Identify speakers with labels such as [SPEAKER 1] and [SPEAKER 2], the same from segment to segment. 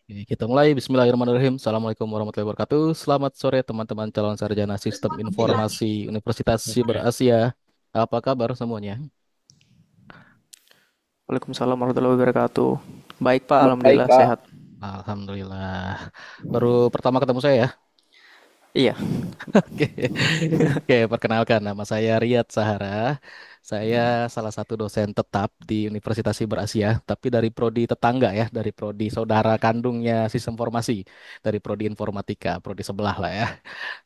[SPEAKER 1] Oke, kita mulai. Bismillahirrahmanirrahim. Assalamualaikum warahmatullahi wabarakatuh. Selamat sore teman-teman calon sarjana Sistem Informasi Universitas Siber Asia. Apa kabar semuanya?
[SPEAKER 2] Waalaikumsalam warahmatullahi wabarakatuh. Baik Pak,
[SPEAKER 3] Baik,
[SPEAKER 2] Alhamdulillah
[SPEAKER 3] Pak.
[SPEAKER 2] sehat.
[SPEAKER 1] Alhamdulillah. Baru pertama ketemu saya ya.
[SPEAKER 2] Iya,
[SPEAKER 1] Oke, Oke, perkenalkan nama saya Riyad Sahara. Saya salah satu dosen tetap di Universitas Siber Asia, tapi dari prodi tetangga ya, dari prodi saudara kandungnya Sistem Informasi, dari prodi Informatika, prodi sebelah lah ya.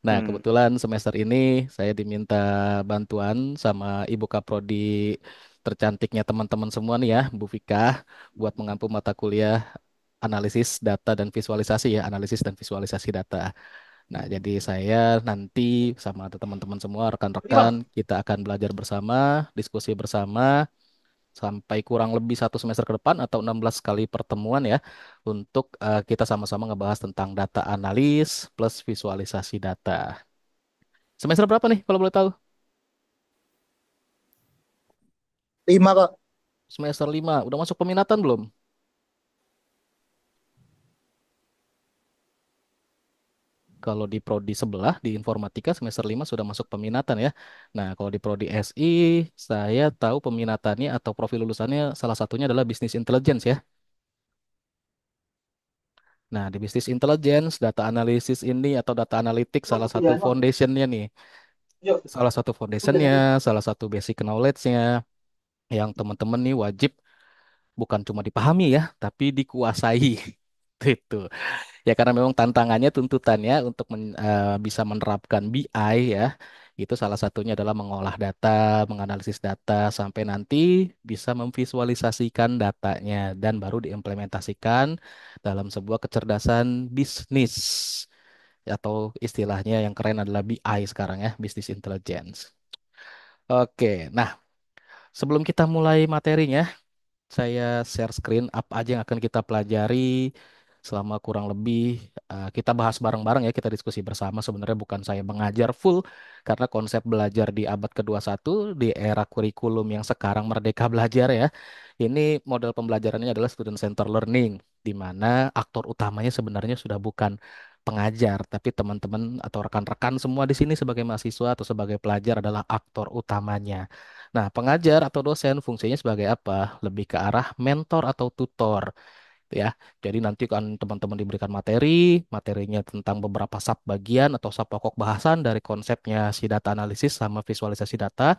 [SPEAKER 1] Nah,
[SPEAKER 2] hmm,
[SPEAKER 1] kebetulan semester ini saya diminta bantuan sama Ibu Kaprodi tercantiknya teman-teman semua nih ya, Bu Vika, buat mengampu mata kuliah analisis data dan visualisasi ya, analisis dan visualisasi data. Nah, jadi saya nanti sama teman-teman semua,
[SPEAKER 3] Ini,
[SPEAKER 1] rekan-rekan,
[SPEAKER 3] Bang.
[SPEAKER 1] kita akan belajar bersama, diskusi bersama, sampai kurang lebih satu semester ke depan atau 16 kali pertemuan ya, untuk kita sama-sama ngebahas tentang data analis plus visualisasi data. Semester berapa nih kalau boleh tahu?
[SPEAKER 3] 5, Kak.
[SPEAKER 1] Semester 5. Udah masuk peminatan belum? Kalau di prodi sebelah di informatika semester 5 sudah masuk peminatan ya. Nah, kalau di prodi SI saya tahu peminatannya atau profil lulusannya salah satunya adalah Business Intelligence ya. Nah, di Business Intelligence, data analisis ini atau data analytics
[SPEAKER 3] Bang,
[SPEAKER 1] salah satu
[SPEAKER 3] kuliah, Bang.
[SPEAKER 1] foundationnya nih.
[SPEAKER 3] Yuk,
[SPEAKER 1] Salah satu
[SPEAKER 3] udah
[SPEAKER 1] foundationnya,
[SPEAKER 3] yuk.
[SPEAKER 1] salah satu basic knowledge-nya yang teman-teman nih wajib bukan cuma dipahami ya, tapi dikuasai. Itu. Ya karena memang tantangannya, tuntutannya untuk bisa menerapkan BI ya, itu salah satunya adalah mengolah data, menganalisis data, sampai nanti bisa memvisualisasikan datanya dan baru diimplementasikan dalam sebuah kecerdasan bisnis atau istilahnya yang keren adalah BI sekarang ya, Business Intelligence. Oke, nah sebelum kita mulai materinya, saya share screen apa aja yang akan kita pelajari selama kurang lebih kita bahas bareng-bareng ya, kita diskusi bersama. Sebenarnya bukan saya mengajar full karena konsep belajar di abad ke-21 di era kurikulum yang sekarang Merdeka Belajar ya. Ini model pembelajarannya adalah student center learning di mana aktor utamanya sebenarnya sudah bukan pengajar, tapi teman-teman atau rekan-rekan semua di sini sebagai mahasiswa atau sebagai pelajar adalah aktor utamanya. Nah, pengajar atau dosen fungsinya sebagai apa? Lebih ke arah mentor atau tutor, ya. Jadi nanti kan teman-teman diberikan materi, materinya tentang beberapa sub bagian atau sub pokok bahasan dari konsepnya si data analisis sama visualisasi data.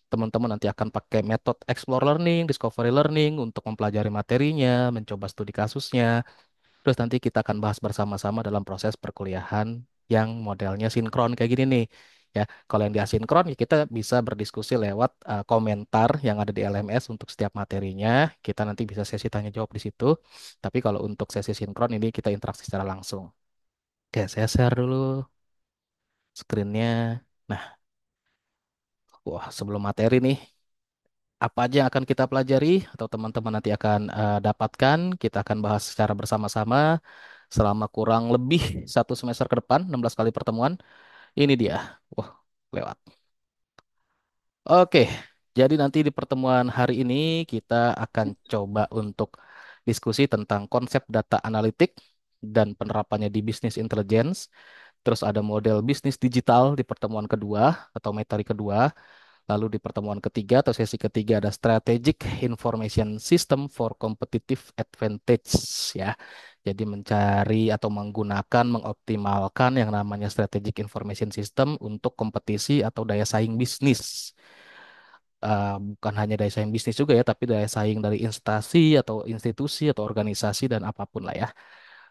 [SPEAKER 1] Teman-teman nanti akan pakai metode explore learning, discovery learning untuk mempelajari materinya, mencoba studi kasusnya. Terus nanti kita akan bahas bersama-sama dalam proses perkuliahan yang modelnya sinkron kayak gini nih. Ya, kalau yang di asinkron ya kita bisa berdiskusi lewat komentar yang ada di LMS untuk setiap materinya. Kita nanti bisa sesi tanya jawab di situ. Tapi kalau untuk sesi sinkron ini kita interaksi secara langsung. Oke, saya share dulu screen-nya. Nah, wah, sebelum materi nih, apa aja yang akan kita pelajari atau teman-teman nanti akan dapatkan, kita akan bahas secara bersama-sama selama kurang lebih satu semester ke depan, 16 kali pertemuan. Ini dia. Wah, lewat. Oke, jadi nanti di pertemuan hari ini kita akan coba untuk diskusi tentang konsep data analitik dan penerapannya di bisnis intelligence. Terus ada model bisnis digital di pertemuan kedua atau materi kedua. Lalu di pertemuan ketiga atau sesi ketiga ada Strategic Information System for Competitive Advantage ya. Jadi mencari atau menggunakan, mengoptimalkan yang namanya Strategic Information System untuk kompetisi atau daya saing bisnis. Bukan hanya daya saing bisnis juga ya, tapi daya saing dari instansi atau institusi atau organisasi dan apapun lah ya.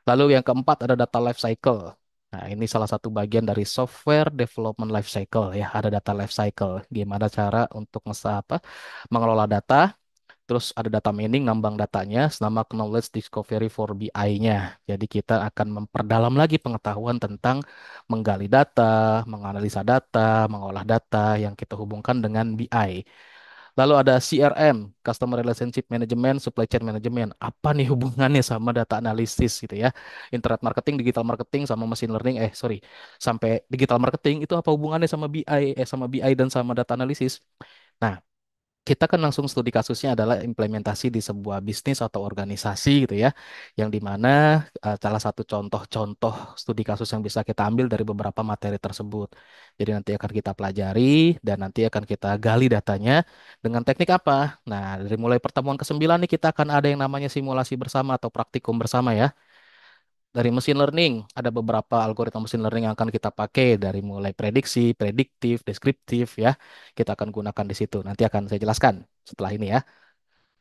[SPEAKER 1] Lalu yang keempat ada data life cycle. Nah, ini salah satu bagian dari software development life cycle ya. Ada data life cycle. Gimana cara untuk mengelola data. Terus ada data mining, nambang datanya, sama knowledge discovery for BI-nya. Jadi kita akan memperdalam lagi pengetahuan tentang menggali data, menganalisa data, mengolah data yang kita hubungkan dengan BI. Lalu ada CRM, Customer Relationship Management, Supply Chain Management. Apa nih hubungannya sama data analisis gitu ya? Internet marketing, digital marketing, sama machine learning, sorry, sampai digital marketing itu apa hubungannya sama BI, sama BI dan sama data analisis? Nah, kita kan langsung studi kasusnya adalah implementasi di sebuah bisnis atau organisasi gitu ya, yang dimana salah satu contoh-contoh studi kasus yang bisa kita ambil dari beberapa materi tersebut. Jadi nanti akan kita pelajari dan nanti akan kita gali datanya dengan teknik apa. Nah, dari mulai pertemuan ke-9 nih kita akan ada yang namanya simulasi bersama atau praktikum bersama ya. Dari mesin learning, ada beberapa algoritma mesin learning yang akan kita pakai dari mulai prediksi, prediktif, deskriptif ya. Kita akan gunakan di situ. Nanti akan saya jelaskan setelah ini ya.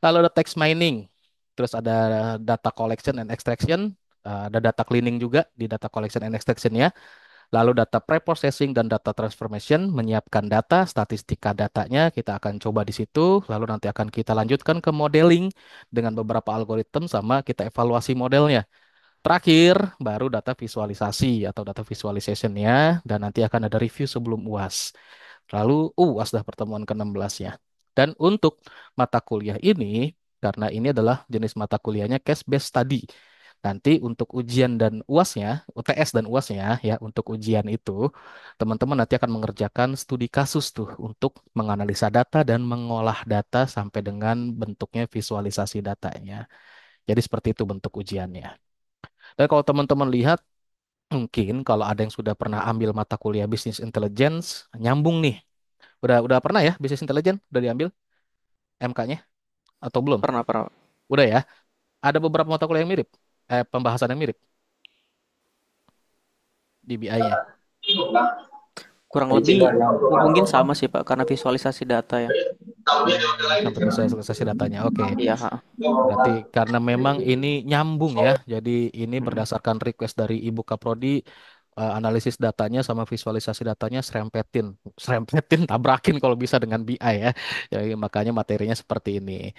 [SPEAKER 1] Lalu ada text mining, terus ada data collection and extraction, ada data cleaning juga di data collection and extraction-nya. Lalu data preprocessing dan data transformation, menyiapkan data, statistika datanya, kita akan coba di situ. Lalu nanti akan kita lanjutkan ke modeling dengan beberapa algoritma sama kita evaluasi modelnya. Terakhir, baru data visualisasi atau data visualization-nya, dan nanti akan ada review sebelum UAS. Lalu UAS dah pertemuan ke-16-nya. Dan untuk mata kuliah ini, karena ini adalah jenis mata kuliahnya case-based study. Nanti untuk ujian dan UASnya, UTS dan UASnya, ya untuk ujian itu, teman-teman nanti akan mengerjakan studi kasus tuh untuk menganalisa data dan mengolah data sampai dengan bentuknya visualisasi datanya. Jadi seperti itu bentuk ujiannya. Dan kalau teman-teman lihat, mungkin kalau ada yang sudah pernah ambil mata kuliah bisnis intelligence, nyambung nih. Udah pernah ya bisnis intelligence? Udah diambil MK-nya atau belum?
[SPEAKER 2] Pernah, pernah.
[SPEAKER 1] Udah ya. Ada beberapa mata kuliah yang mirip. Pembahasan yang mirip di BI-nya.
[SPEAKER 2] Kurang lebih mungkin sama sih Pak, karena visualisasi data ya.
[SPEAKER 1] Sampai visualisasi datanya. Oke.
[SPEAKER 2] Iya, ha.
[SPEAKER 1] Berarti karena memang ini nyambung ya. Jadi ini
[SPEAKER 2] Mm.
[SPEAKER 1] berdasarkan request dari Ibu Kaprodi, analisis datanya sama visualisasi datanya serempetin. Serempetin, tabrakin kalau bisa dengan BI ya. Jadi makanya materinya seperti ini.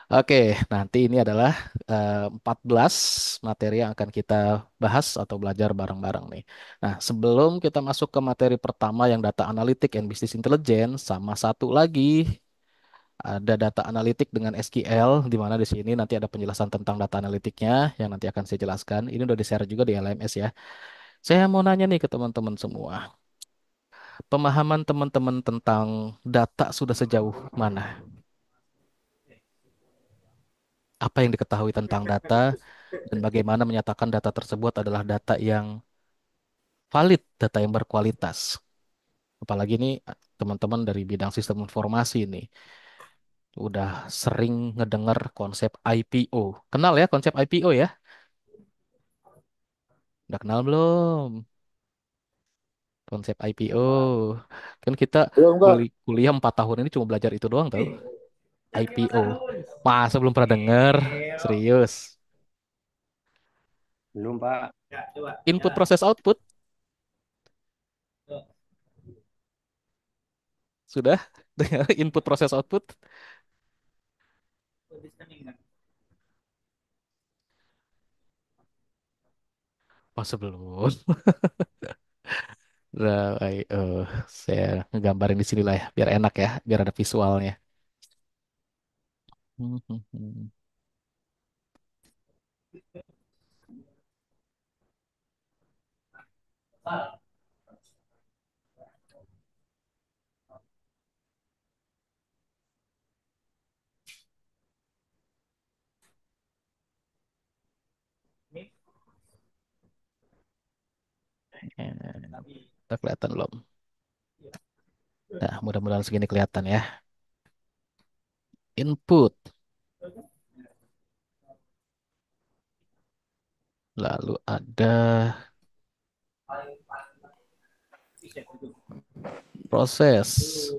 [SPEAKER 1] Oke, nanti ini adalah 14 materi yang akan kita bahas atau belajar bareng-bareng nih. Nah, sebelum kita masuk ke materi pertama yang data analitik and business intelligence, sama satu lagi ada data analitik dengan SQL, di mana di sini nanti ada penjelasan tentang data analitiknya yang nanti akan saya jelaskan. Ini udah di-share juga di LMS ya. Saya mau nanya nih ke teman-teman semua. Pemahaman teman-teman tentang data sudah sejauh mana? Apa yang diketahui tentang data dan bagaimana menyatakan data tersebut adalah data yang valid, data yang berkualitas. Apalagi ini teman-teman dari bidang sistem informasi ini udah sering ngedengar konsep IPO. Kenal ya konsep IPO ya? Udah kenal belum? Konsep IPO. Kan kita
[SPEAKER 3] Belum kak.
[SPEAKER 1] kuliah 4 tahun ini cuma belajar itu doang tahu. IPO. Masa belum pernah denger? Serius.
[SPEAKER 4] Belum, Pak.
[SPEAKER 1] Input proses output sudah dengar input proses output? Masa belum? Nah, saya ngegambarin di sini lah ya, biar enak ya, biar ada visualnya. Udah kelihatan belum? Nah, mudah-mudahan segini kelihatan ya. Input, lalu ada proses,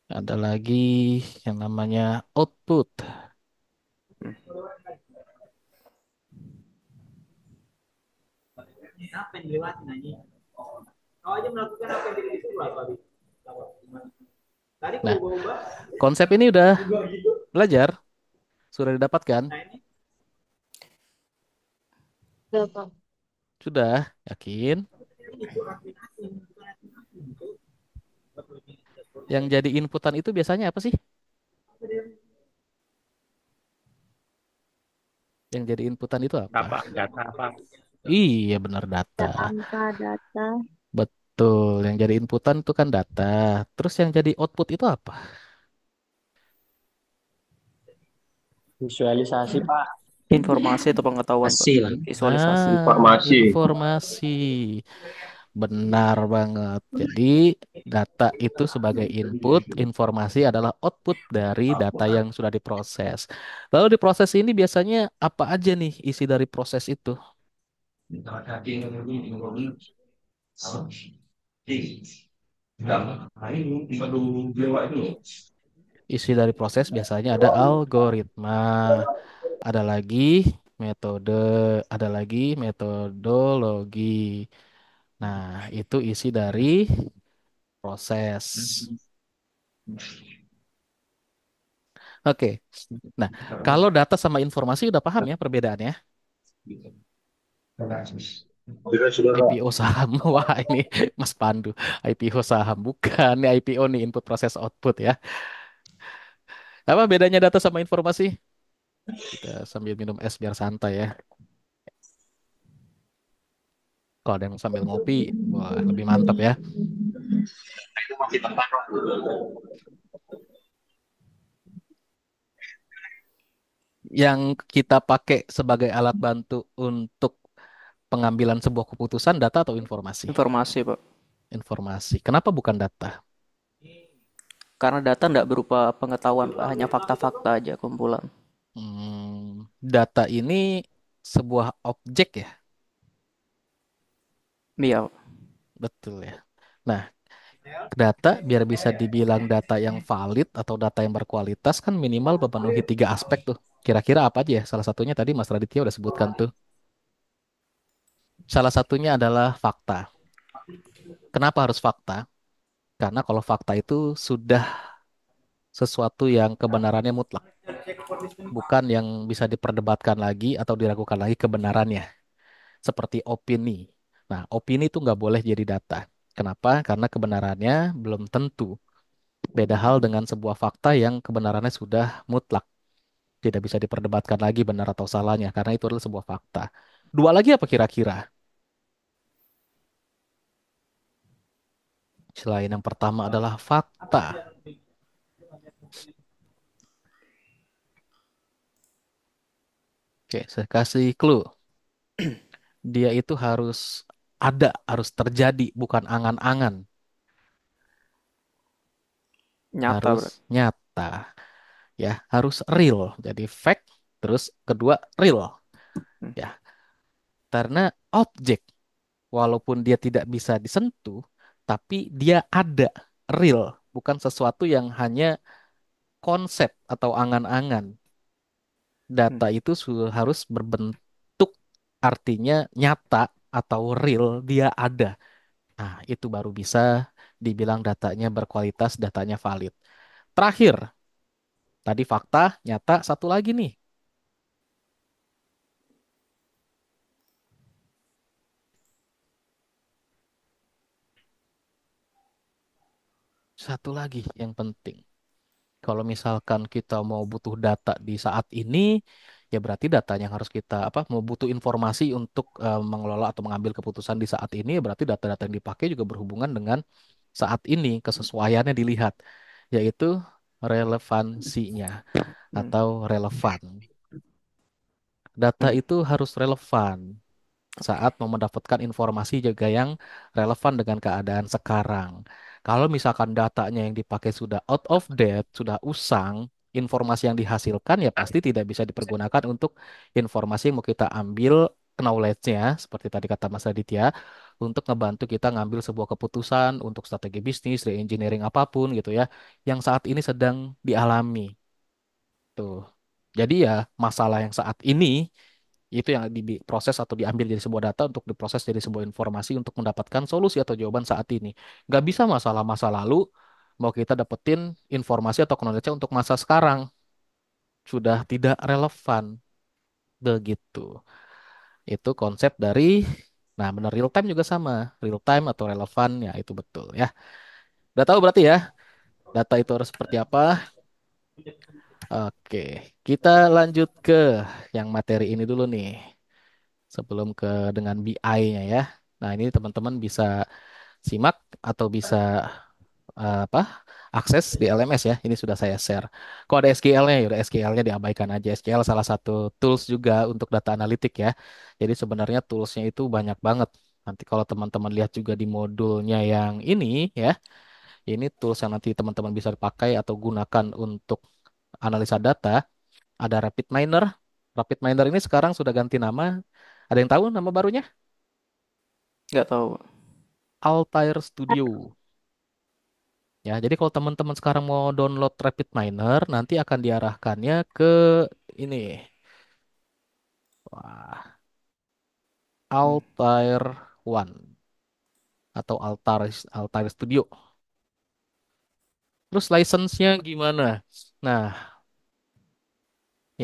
[SPEAKER 1] ada lagi yang namanya output. Nah, konsep ini udah belajar, sudah didapatkan, sudah, yakin. Yang jadi inputan itu biasanya apa sih? Yang jadi inputan itu apa?
[SPEAKER 4] Apa? Data apa?
[SPEAKER 1] Iya, benar data.
[SPEAKER 5] Data angka, data
[SPEAKER 1] Betul, yang jadi inputan itu kan data. Terus yang jadi output itu apa?
[SPEAKER 4] Visualisasi, Pak.
[SPEAKER 2] Informasi atau pengetahuan, Pak.
[SPEAKER 4] Hasil.
[SPEAKER 2] Visualisasi.
[SPEAKER 1] Ah,
[SPEAKER 4] Informasi.
[SPEAKER 1] informasi. Benar banget. Jadi data itu sebagai input, informasi adalah output dari data yang sudah diproses. Lalu di proses ini biasanya apa aja nih isi dari proses itu? Isi dari proses biasanya ada algoritma, ada lagi metode, ada lagi metodologi. Nah, itu isi dari proses. Oke. Nah, kalau data sama informasi udah paham ya perbedaannya?
[SPEAKER 3] Sudah, sudah, Kak.
[SPEAKER 1] IPO saham. Wah, ini Mas Pandu. IPO saham bukan. Ini IPO nih input proses output ya. Apa bedanya data sama informasi? Kita sambil minum es biar santai ya. Kalau ada yang sambil ngopi, wah lebih mantap ya.
[SPEAKER 3] Itu masih tentang, Kak.
[SPEAKER 1] Yang kita pakai sebagai alat bantu untuk pengambilan sebuah keputusan data atau informasi?
[SPEAKER 2] Informasi, Pak.
[SPEAKER 1] Informasi. Kenapa bukan data?
[SPEAKER 2] Karena data tidak berupa pengetahuan, Pak. Hanya fakta-fakta aja kumpulan.
[SPEAKER 1] Data ini sebuah objek ya,
[SPEAKER 2] Iya, Pak.
[SPEAKER 1] betul ya. Nah, data biar bisa dibilang data yang valid atau data yang berkualitas kan minimal memenuhi tiga aspek tuh. Kira-kira apa aja ya? Salah satunya tadi Mas Raditya udah sebutkan tuh. Salah satunya adalah fakta. Kenapa harus fakta? Karena kalau fakta itu sudah sesuatu yang kebenarannya mutlak, bukan yang bisa diperdebatkan lagi atau diragukan lagi kebenarannya, seperti opini. Nah, opini itu nggak boleh jadi data. Kenapa? Karena kebenarannya belum tentu. Beda hal dengan sebuah fakta yang kebenarannya sudah mutlak. Tidak bisa diperdebatkan lagi benar atau salahnya, karena itu adalah sebuah fakta. Dua lagi apa kira-kira? Selain yang pertama adalah fakta. Oke, saya kasih clue. Dia itu harus ada, harus terjadi, bukan angan-angan.
[SPEAKER 2] Nyata,
[SPEAKER 1] Harus
[SPEAKER 2] berarti.
[SPEAKER 1] nyata. Ya, harus real. Jadi fact, terus kedua real.
[SPEAKER 2] Hmm.
[SPEAKER 1] Ya, karena objek, walaupun dia tidak bisa disentuh, tapi dia ada, real. Bukan sesuatu yang hanya konsep atau angan-angan.
[SPEAKER 2] Hmm.
[SPEAKER 1] Data itu harus berbentuk, artinya nyata atau real, dia ada. Nah, itu baru bisa dibilang datanya berkualitas, datanya valid. Terakhir, tadi fakta, nyata, satu lagi nih. Satu lagi yang penting. Kalau misalkan kita mau butuh data di saat ini, ya berarti datanya yang harus kita apa? Mau butuh informasi untuk mengelola atau mengambil keputusan di saat ini, ya berarti data-data yang dipakai juga berhubungan dengan saat ini, kesesuaiannya dilihat, yaitu relevansinya
[SPEAKER 2] Hmm.
[SPEAKER 1] atau relevan. Data
[SPEAKER 2] Hmm.
[SPEAKER 1] itu harus relevan saat mau mendapatkan informasi juga yang relevan dengan keadaan sekarang. Kalau misalkan datanya yang dipakai sudah out of date, sudah usang, informasi yang dihasilkan ya pasti tidak bisa dipergunakan untuk informasi yang mau kita ambil knowledge-nya, seperti tadi kata Mas Aditya, untuk ngebantu kita ngambil sebuah keputusan untuk strategi bisnis, re-engineering apapun gitu ya, yang saat ini sedang dialami. Tuh. Jadi ya masalah yang saat ini itu yang diproses atau diambil jadi sebuah data untuk diproses jadi sebuah informasi untuk mendapatkan solusi atau jawaban saat ini. Nggak bisa masalah masa lalu mau kita dapetin informasi atau knowledge untuk masa sekarang. Sudah tidak relevan. Begitu. Itu konsep dari, nah benar real time juga sama. Real time atau relevan, ya itu betul ya. Udah tahu berarti ya, data itu harus seperti apa? Oke, kita lanjut ke yang materi ini dulu nih. Sebelum ke dengan BI-nya ya. Nah, ini teman-teman bisa simak atau bisa apa akses di LMS ya. Ini sudah saya share. Kalau ada SQL-nya, ya udah SQL-nya diabaikan aja. SQL salah satu tools juga untuk data analitik ya. Jadi sebenarnya toolsnya itu banyak banget. Nanti kalau teman-teman lihat juga di modulnya yang ini ya, ini tools yang nanti teman-teman bisa pakai atau gunakan untuk analisa data. Ada RapidMiner. RapidMiner ini sekarang sudah ganti nama. Ada yang tahu nama barunya?
[SPEAKER 2] Nggak tahu, Pak.
[SPEAKER 1] Altair Studio. Ya, jadi kalau teman-teman sekarang mau download RapidMiner, nanti akan diarahkannya ke ini. Wah,
[SPEAKER 2] Hmm.
[SPEAKER 1] Altair One atau Altair Studio. Terus license-nya gimana? Nah,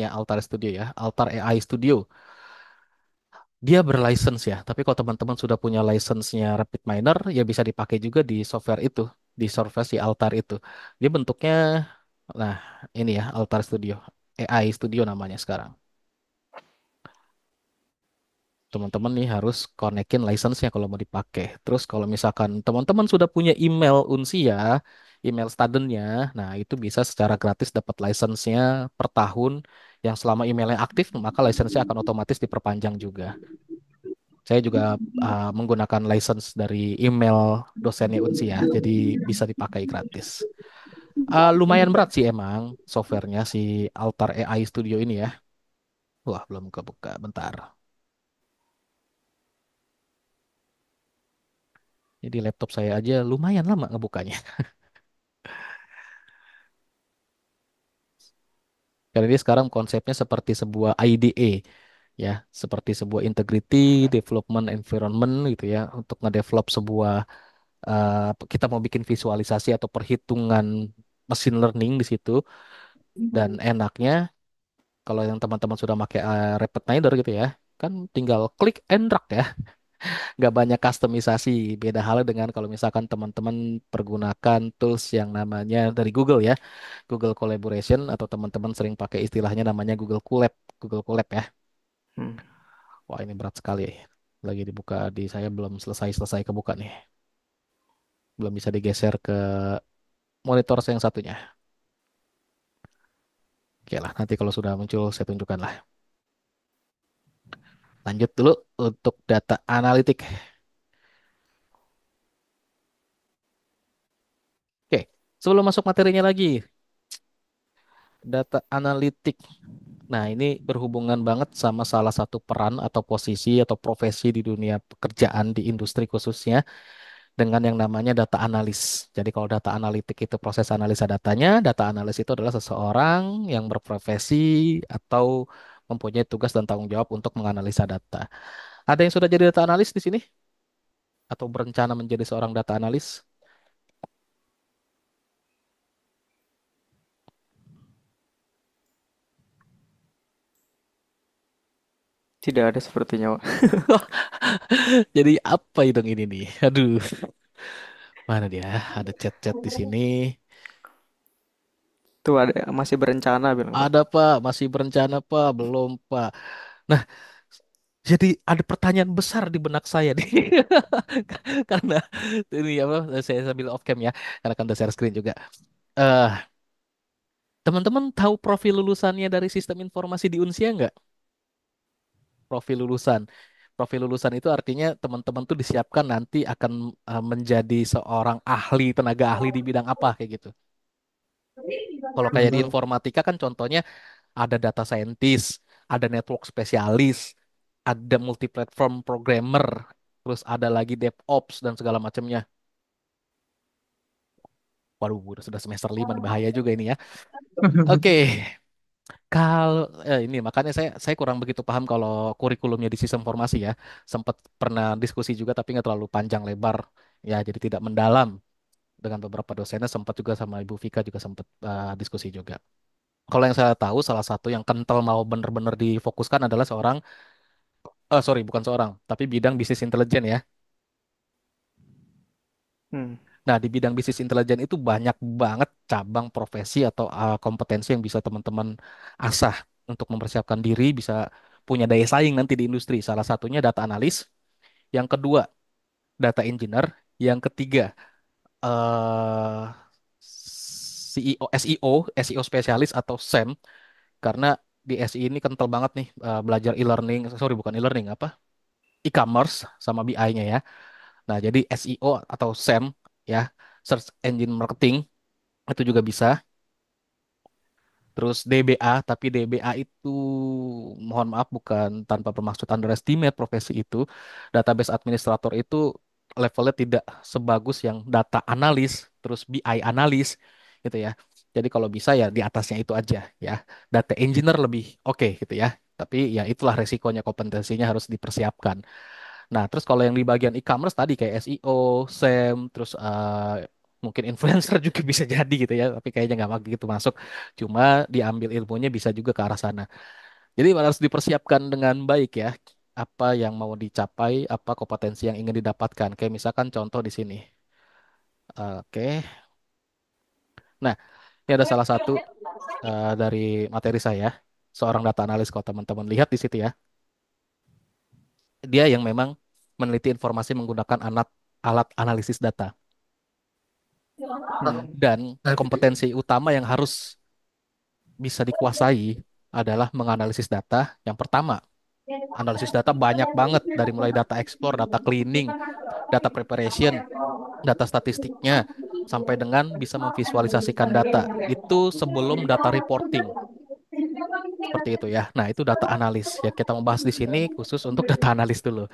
[SPEAKER 1] ya Altair Studio ya, Altair AI Studio. Dia berlicense ya, tapi kalau teman-teman sudah punya license-nya RapidMiner, ya bisa dipakai juga di software itu, di software si Altair itu. Dia bentuknya, nah ini ya Altair Studio, AI Studio namanya sekarang. Teman-teman nih harus konekin license-nya kalau mau dipakai. Terus kalau misalkan teman-teman sudah punya email Unsia, email studentnya, nah itu bisa secara gratis dapat license-nya per tahun yang selama emailnya aktif, maka license-nya akan otomatis diperpanjang juga. Saya juga menggunakan license dari email dosennya Unsia, jadi bisa dipakai gratis. Lumayan berat sih emang softwarenya si Altar AI Studio ini ya. Wah, belum kebuka, bentar. Jadi laptop saya aja lumayan lama ngebukanya. Karena ini sekarang konsepnya seperti sebuah IDE ya, seperti sebuah integrity development environment gitu ya untuk ngedevelop sebuah kita mau bikin visualisasi atau perhitungan machine learning di situ dan enaknya kalau yang teman-teman sudah pakai RapidMiner gitu ya, kan tinggal klik and drag ya, nggak banyak customisasi. Beda halnya dengan kalau misalkan teman-teman pergunakan tools yang namanya dari Google ya, Google Collaboration atau teman-teman sering pakai istilahnya namanya Google Colab ya.
[SPEAKER 2] Hmm.
[SPEAKER 1] Wah, ini berat sekali. Lagi dibuka di saya belum selesai-selesai kebuka nih. Belum bisa digeser ke monitor saya yang satunya. Oke lah, nanti kalau sudah muncul saya tunjukkan lah. Lanjut dulu untuk data analitik. Oke, sebelum masuk materinya lagi, data analitik. Nah, ini berhubungan banget sama salah satu peran atau posisi atau profesi di dunia pekerjaan di industri khususnya dengan yang namanya data analis. Jadi kalau data analitik itu proses analisa datanya, data analis itu adalah seseorang yang berprofesi atau mempunyai tugas dan tanggung jawab untuk menganalisa data. Ada yang sudah jadi data analis di sini atau berencana menjadi seorang data analis?
[SPEAKER 2] Tidak ada sepertinya, Pak.
[SPEAKER 1] Jadi apa itu ini nih? Aduh, mana dia? Ada chat-chat di sini.
[SPEAKER 2] Tuh ada masih berencana bilang, Pak.
[SPEAKER 1] Ada Pak, masih berencana Pak, belum Pak. Nah, jadi ada pertanyaan besar di benak saya nih. Karena ini apa saya sambil off cam ya karena kan udah share screen juga. eh Teman-teman tahu profil lulusannya dari sistem informasi di Unsia nggak? Profil lulusan. Profil lulusan itu artinya teman-teman tuh disiapkan nanti akan menjadi seorang ahli, tenaga ahli di bidang apa kayak gitu. Kalau kayak di informatika kan contohnya ada data scientist, ada network spesialis, ada multi platform programmer, terus ada lagi DevOps dan segala macamnya. Waduh, udah sudah semester 5 nih bahaya juga ini ya. Oke, kalau ini makanya saya kurang begitu paham kalau kurikulumnya di sistem informasi ya. Sempat pernah diskusi juga tapi nggak terlalu panjang lebar ya, jadi tidak mendalam dengan beberapa dosennya. Sempat juga sama Ibu Vika juga sempat diskusi juga. Kalau yang saya tahu salah satu yang kental mau benar-benar difokuskan adalah seorang sorry bukan seorang tapi bidang bisnis intelijen ya.
[SPEAKER 2] Hmm.
[SPEAKER 1] Nah, di bidang bisnis intelijen itu banyak banget cabang profesi atau kompetensi yang bisa teman-teman asah untuk mempersiapkan diri, bisa punya daya saing nanti di industri. Salah satunya data analis, yang kedua data engineer, yang ketiga eh CEO, SEO, SEO spesialis atau SEM, karena di SI ini kental banget nih belajar e-learning, sorry bukan e-learning apa, e-commerce sama BI-nya ya. Nah, jadi SEO atau SEM ya, Search Engine Marketing itu juga bisa. Terus DBA, tapi DBA itu mohon maaf bukan tanpa bermaksud underestimate profesi itu. Database administrator itu levelnya tidak sebagus yang data analis, terus BI analis gitu ya. Jadi kalau bisa ya di atasnya itu aja ya. Data engineer lebih oke gitu ya. Tapi ya itulah resikonya, kompetensinya harus dipersiapkan. Nah, terus kalau yang di bagian e-commerce tadi kayak SEO, SEM, terus mungkin influencer juga bisa jadi gitu ya, tapi kayaknya nggak begitu masuk. Cuma diambil ilmunya bisa juga ke arah sana. Jadi harus dipersiapkan dengan baik ya. Apa yang mau dicapai, apa kompetensi yang ingin didapatkan. Kayak misalkan contoh di sini. Oke. Nah, ini ada salah satu dari materi saya, seorang data analis kalau teman-teman lihat di situ ya. Dia yang memang meneliti informasi menggunakan alat alat analisis data.
[SPEAKER 2] Hmm.
[SPEAKER 1] Dan kompetensi utama yang harus bisa dikuasai adalah menganalisis data. Yang pertama, analisis data banyak banget dari mulai data explore, data cleaning, data preparation, data statistiknya, sampai dengan bisa memvisualisasikan data. Itu sebelum data reporting. Seperti itu ya. Nah, itu data analis. Ya, kita membahas di sini khusus untuk data analis dulu.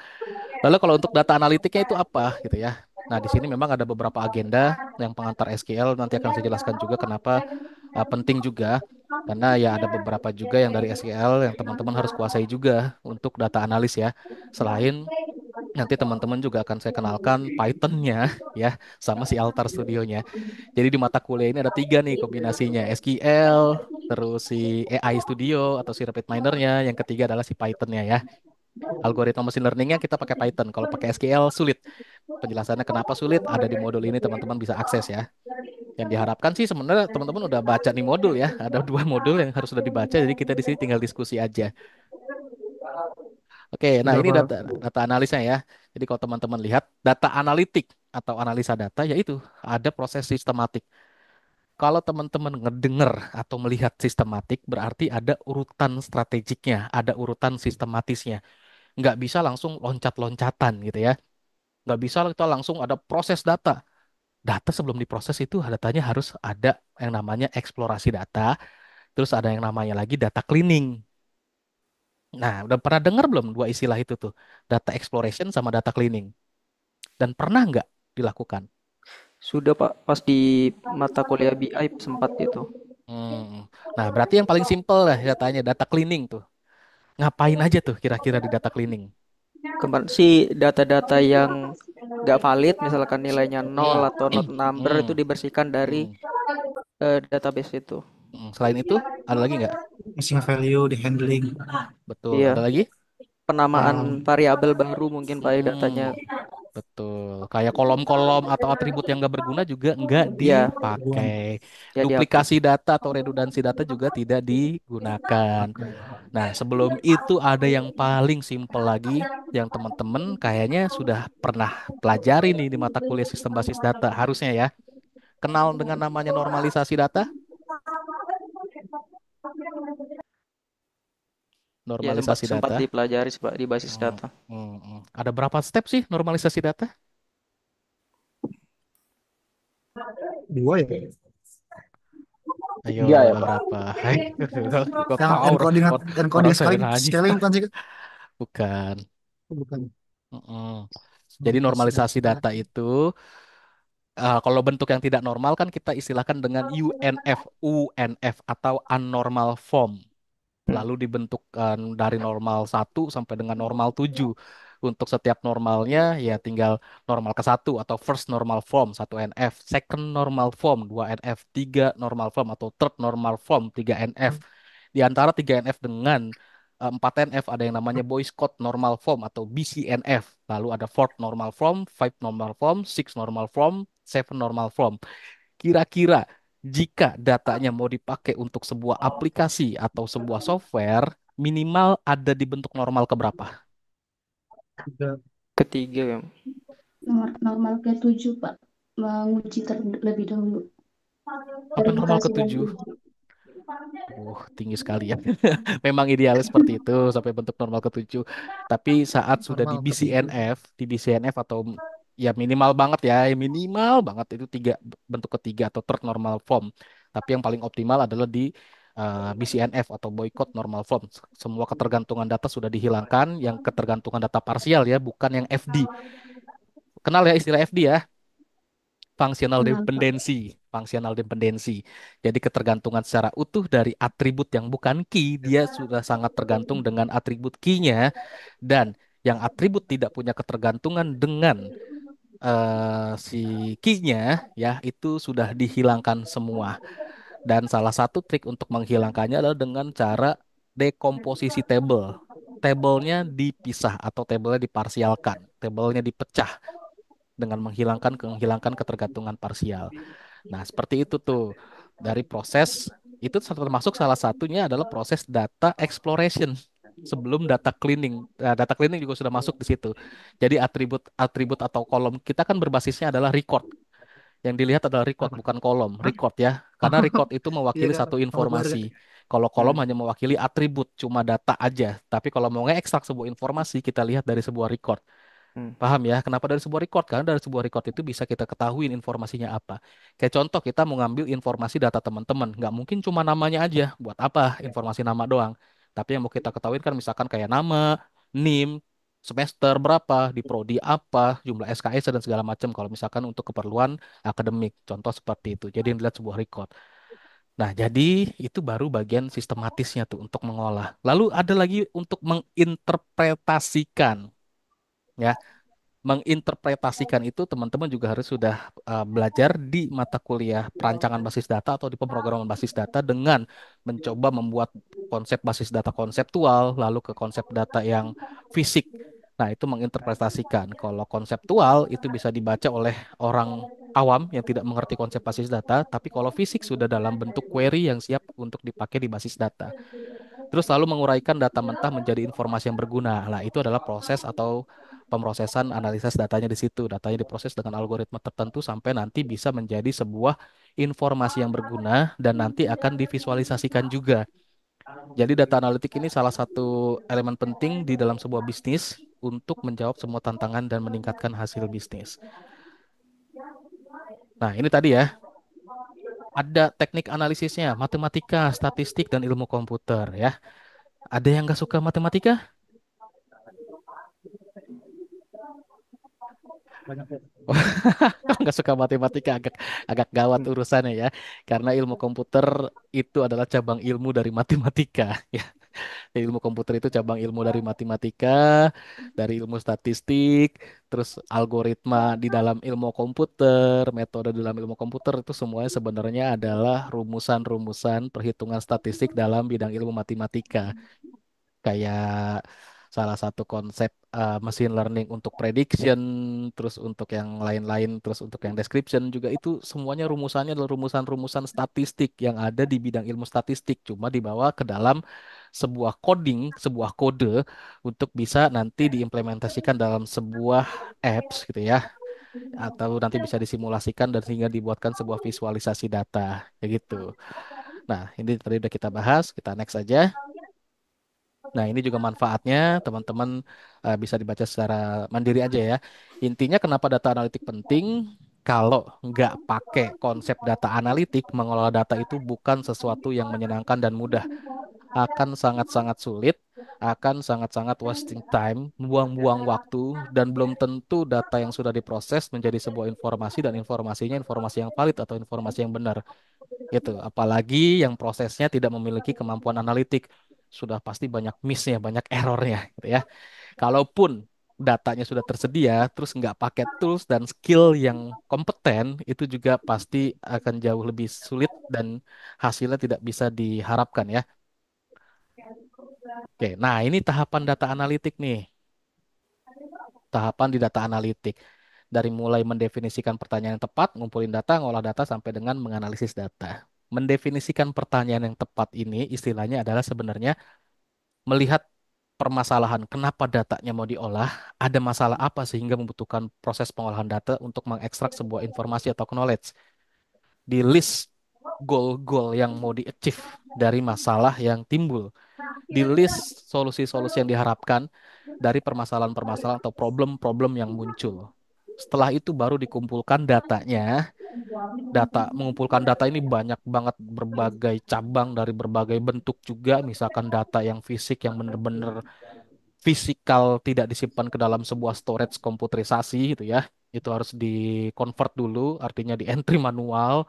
[SPEAKER 1] Lalu kalau untuk data analitiknya itu apa gitu ya. Nah, di sini memang ada beberapa agenda yang pengantar SQL, nanti akan saya jelaskan juga kenapa penting juga, karena ya ada beberapa juga yang dari SQL yang teman-teman harus kuasai juga untuk data analis ya. Selain nanti teman-teman juga akan saya kenalkan Python-nya ya, sama si Altar Studio-nya. Jadi di mata kuliah ini ada tiga nih kombinasinya, SQL, terus si AI Studio atau si Rapid Miner-nya, yang ketiga adalah si Python-nya ya. Algoritma machine learning-nya kita pakai Python. Kalau pakai SQL sulit. Penjelasannya kenapa sulit ada di modul ini, teman-teman bisa akses ya. Yang diharapkan sih sebenarnya teman-teman udah baca nih modul ya. Ada dua modul yang harus sudah dibaca, jadi kita di sini tinggal diskusi aja. Oke, nah
[SPEAKER 4] Sudah
[SPEAKER 1] ini
[SPEAKER 4] Pak.
[SPEAKER 1] data data analisnya ya. Jadi kalau teman-teman lihat data analitik atau analisa data, yaitu ada proses sistematik. Kalau teman-teman ngedenger atau melihat sistematik, berarti ada urutan strategiknya, ada urutan sistematisnya. Nggak bisa langsung loncat-loncatan gitu ya. Nggak bisa kita langsung ada proses data. Data sebelum diproses itu datanya harus ada yang namanya eksplorasi data, terus ada yang namanya lagi data cleaning. Nah, udah pernah dengar belum dua istilah itu tuh? Data exploration sama data cleaning. Dan pernah nggak dilakukan?
[SPEAKER 2] Sudah Pak, pas di mata kuliah BI sempat itu.
[SPEAKER 1] Hmm. Nah, berarti yang paling simpel lah datanya data cleaning tuh. Ngapain aja tuh kira-kira di data cleaning?
[SPEAKER 2] Kemarin sih data-data yang nggak valid, misalkan nilainya nol
[SPEAKER 1] Hmm.
[SPEAKER 2] atau not number itu
[SPEAKER 1] Hmm.
[SPEAKER 2] dibersihkan dari
[SPEAKER 1] Hmm.
[SPEAKER 2] database itu.
[SPEAKER 1] Selain itu, ada lagi nggak?
[SPEAKER 4] Missing value di handling.
[SPEAKER 1] Betul,
[SPEAKER 2] Iya,
[SPEAKER 1] ada lagi?
[SPEAKER 2] penamaan variabel baru mungkin pada datanya.
[SPEAKER 1] Hmm. Betul. Kayak kolom-kolom atau atribut yang nggak berguna juga nggak
[SPEAKER 2] Iya,
[SPEAKER 1] dipakai.
[SPEAKER 2] ya dihapus.
[SPEAKER 1] Duplikasi data atau redundansi data juga tidak digunakan. Nah, sebelum itu ada yang paling simpel lagi yang teman-teman kayaknya sudah pernah pelajari nih di mata kuliah sistem basis data. Harusnya ya. Kenal dengan namanya normalisasi data?
[SPEAKER 2] Ya sempat
[SPEAKER 1] Normalisasi
[SPEAKER 2] sempat
[SPEAKER 1] data.
[SPEAKER 2] dipelajari di basis
[SPEAKER 1] Hmm,
[SPEAKER 2] data.
[SPEAKER 1] Ada berapa step sih normalisasi data?
[SPEAKER 4] Dua ya.
[SPEAKER 1] Ayo,
[SPEAKER 3] Tiga ya
[SPEAKER 1] ada
[SPEAKER 3] Pak?
[SPEAKER 1] berapa? Hai, kok
[SPEAKER 4] Yang
[SPEAKER 1] tahu
[SPEAKER 4] encoding
[SPEAKER 1] orang
[SPEAKER 4] encoding
[SPEAKER 1] saya
[SPEAKER 4] scaling
[SPEAKER 1] nanya.
[SPEAKER 4] scaling bukan sih?
[SPEAKER 1] Bukan.
[SPEAKER 4] Bukan.
[SPEAKER 1] Mm-mm. Jadi
[SPEAKER 4] Normalisasi
[SPEAKER 1] normalisasi
[SPEAKER 4] data.
[SPEAKER 1] data itu kalau bentuk yang tidak normal kan kita istilahkan dengan UNF, UNF atau unnormal form. Lalu dibentukkan dari normal 1 sampai dengan normal 7. Untuk setiap normalnya ya tinggal normal ke 1 atau first normal form 1NF, second normal form 2NF, 3 normal form atau third normal form 3NF. Di antara 3NF dengan 4NF ada yang namanya Boyce Code normal form atau BCNF. Lalu ada fourth normal form, five normal form, six normal form, seven normal form. Kira-kira jika datanya mau dipakai untuk sebuah aplikasi atau sebuah software, minimal ada di bentuk normal keberapa?
[SPEAKER 4] Tiga.
[SPEAKER 2] Ketiga ya.
[SPEAKER 5] Nomor normal ke-7, Pak. Menguji terlebih dahulu.
[SPEAKER 1] Sampai normal
[SPEAKER 5] Verifikasi dan
[SPEAKER 1] ketujuh.
[SPEAKER 5] uji.
[SPEAKER 1] Tinggi sekali ya. Memang idealnya seperti itu sampai bentuk normal ketujuh. Tapi saat sudah
[SPEAKER 4] Normal ketujuh.
[SPEAKER 1] di BCNF atau ya minimal banget ya, minimal banget itu tiga bentuk ketiga atau third normal form. Tapi yang paling optimal adalah di BCNF atau boycott normal form. Semua ketergantungan data sudah dihilangkan, yang ketergantungan data parsial ya, bukan yang FD. Kenal ya istilah FD ya? Functional
[SPEAKER 5] Kenal, Pak.
[SPEAKER 1] dependency, functional dependency. Jadi ketergantungan secara utuh dari atribut yang bukan key, dia sudah sangat tergantung dengan atribut key-nya, dan yang atribut tidak punya ketergantungan dengan si key-nya ya itu sudah dihilangkan semua. Dan salah satu trik untuk menghilangkannya adalah dengan cara dekomposisi table. Tabelnya dipisah atau tabelnya diparsialkan, tabelnya dipecah dengan menghilangkan ketergantungan parsial. Nah, seperti itu tuh dari proses itu termasuk salah satunya adalah proses data exploration sebelum data cleaning. Nah, data cleaning juga sudah masuk di situ. Jadi atribut-atribut atau kolom kita kan berbasisnya adalah record. Yang dilihat adalah record bukan kolom, record ya. Karena record itu
[SPEAKER 4] Iya,
[SPEAKER 1] mewakili satu
[SPEAKER 4] kalau gue
[SPEAKER 1] informasi. Kalau kolom
[SPEAKER 2] Hmm.
[SPEAKER 1] hanya mewakili atribut, cuma data aja. Tapi kalau mau ngeekstrak sebuah informasi, kita lihat dari sebuah record.
[SPEAKER 2] Hmm.
[SPEAKER 1] Paham ya? Kenapa dari sebuah record? Karena dari sebuah record itu bisa kita ketahui informasinya apa. Kayak contoh kita mau ngambil informasi data teman-teman, nggak mungkin cuma namanya aja. Buat apa? Informasi nama doang. Tapi yang mau kita ketahui kan misalkan kayak nama, NIM, semester berapa, di prodi apa, jumlah SKS dan segala macam. Kalau misalkan untuk keperluan akademik, contoh seperti itu. Jadi yang dilihat sebuah record. Nah, jadi itu baru bagian sistematisnya tuh untuk mengolah. Lalu ada lagi untuk menginterpretasikan. Ya, menginterpretasikan itu teman-teman juga harus sudah belajar di mata kuliah perancangan basis data atau di pemrograman basis data dengan mencoba membuat konsep basis data konseptual lalu ke konsep data yang fisik. Nah, itu menginterpretasikan. Kalau konseptual itu bisa dibaca oleh orang awam yang tidak mengerti konsep basis data, tapi kalau fisik sudah dalam bentuk query yang siap untuk dipakai di basis data. Terus lalu menguraikan data mentah menjadi informasi yang berguna. Nah, itu adalah proses atau pemrosesan analisis datanya di situ. Datanya diproses dengan algoritma tertentu sampai nanti bisa menjadi sebuah informasi yang berguna dan nanti akan divisualisasikan juga. Jadi data analitik ini salah satu elemen penting di dalam sebuah bisnis untuk menjawab semua tantangan dan meningkatkan hasil bisnis. Nah, ini tadi ya, ada teknik analisisnya, matematika, statistik, dan ilmu komputer ya. Ada yang nggak suka matematika?
[SPEAKER 4] banyak ya.
[SPEAKER 1] Kalau nggak suka matematika agak agak gawat
[SPEAKER 2] Hmm.
[SPEAKER 1] urusannya ya, karena ilmu komputer itu adalah cabang ilmu dari matematika ya. Ilmu komputer itu cabang ilmu dari matematika, dari ilmu statistik, terus algoritma di dalam ilmu komputer, metode di dalam ilmu komputer itu semuanya sebenarnya adalah rumusan-rumusan perhitungan statistik dalam bidang ilmu matematika. Kayak salah satu konsep machine learning untuk prediction, terus untuk yang lain-lain, terus untuk yang description juga itu semuanya rumusannya adalah rumusan-rumusan statistik yang ada di bidang ilmu statistik, cuma dibawa ke dalam sebuah coding, sebuah kode untuk bisa nanti diimplementasikan dalam sebuah apps gitu ya, atau nanti bisa disimulasikan dan sehingga dibuatkan sebuah visualisasi data, kayak gitu. Nah, ini tadi udah kita bahas, kita next aja. Nah, ini juga manfaatnya teman-teman bisa dibaca secara mandiri aja ya. Intinya kenapa data analitik penting? Kalau nggak pakai konsep data analitik, mengelola data itu bukan sesuatu yang menyenangkan dan mudah. Akan sangat-sangat sulit, akan sangat-sangat wasting time, buang-buang waktu, dan belum tentu data yang sudah diproses menjadi sebuah informasi dan informasinya informasi yang valid atau informasi yang benar gitu. Apalagi yang prosesnya tidak memiliki kemampuan analitik, sudah pasti banyak miss-nya, banyak errornya, gitu ya. Kalaupun datanya sudah tersedia, terus nggak pakai tools dan skill yang kompeten, itu juga pasti akan jauh lebih sulit dan hasilnya tidak bisa diharapkan ya. Oke, nah ini tahapan data analitik nih, tahapan di data analitik. Dari mulai mendefinisikan pertanyaan yang tepat, ngumpulin data, ngolah data, sampai dengan menganalisis data. Mendefinisikan pertanyaan yang tepat ini istilahnya adalah sebenarnya melihat permasalahan kenapa datanya mau diolah, ada masalah apa sehingga membutuhkan proses pengolahan data untuk mengekstrak sebuah informasi atau knowledge. Di list goal-goal yang mau di-achieve dari masalah yang timbul. Di list solusi-solusi yang diharapkan dari permasalahan-permasalahan atau problem-problem yang muncul. Setelah itu baru dikumpulkan datanya. Mengumpulkan data ini banyak banget berbagai cabang dari berbagai bentuk juga, misalkan data yang fisik yang benar-benar fisikal tidak disimpan ke dalam sebuah storage komputerisasi gitu ya. Itu harus di-convert dulu, artinya di entry manual.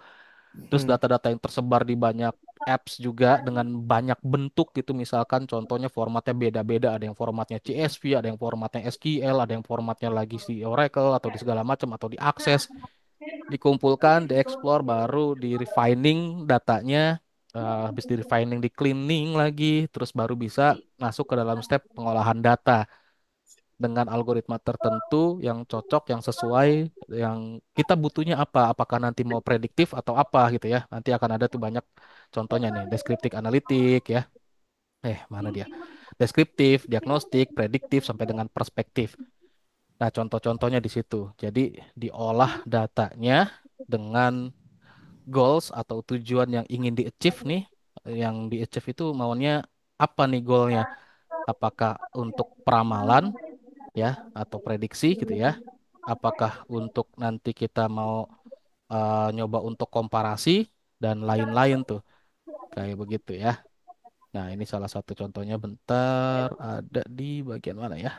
[SPEAKER 1] Terus
[SPEAKER 2] Hmm.
[SPEAKER 1] data-data yang tersebar di banyak apps juga dengan banyak bentuk gitu, misalkan contohnya formatnya beda-beda, ada yang formatnya CSV, ada yang formatnya SQL, ada yang formatnya lagi di Oracle atau di segala macam atau diakses, dikumpulkan, dieksplor, baru di refining datanya, habis di refining, di cleaning lagi, terus baru bisa masuk ke dalam step pengolahan data dengan algoritma tertentu yang cocok, yang sesuai, yang kita butuhnya apa, apakah nanti mau prediktif atau apa gitu ya. Nanti akan ada tuh banyak contohnya nih, deskriptif analitik ya. Mana dia? Deskriptif, diagnostik, prediktif, sampai dengan perspektif. Nah, contoh-contohnya di situ. Jadi diolah datanya dengan goals atau tujuan yang ingin di-achieve nih. Yang di-achieve itu maunya apa nih goalnya? Apakah untuk peramalan ya atau prediksi gitu ya? Apakah untuk nanti kita mau nyoba untuk komparasi dan lain-lain tuh. Kayak begitu ya. Nah, ini salah satu contohnya, bentar, ada di bagian mana ya?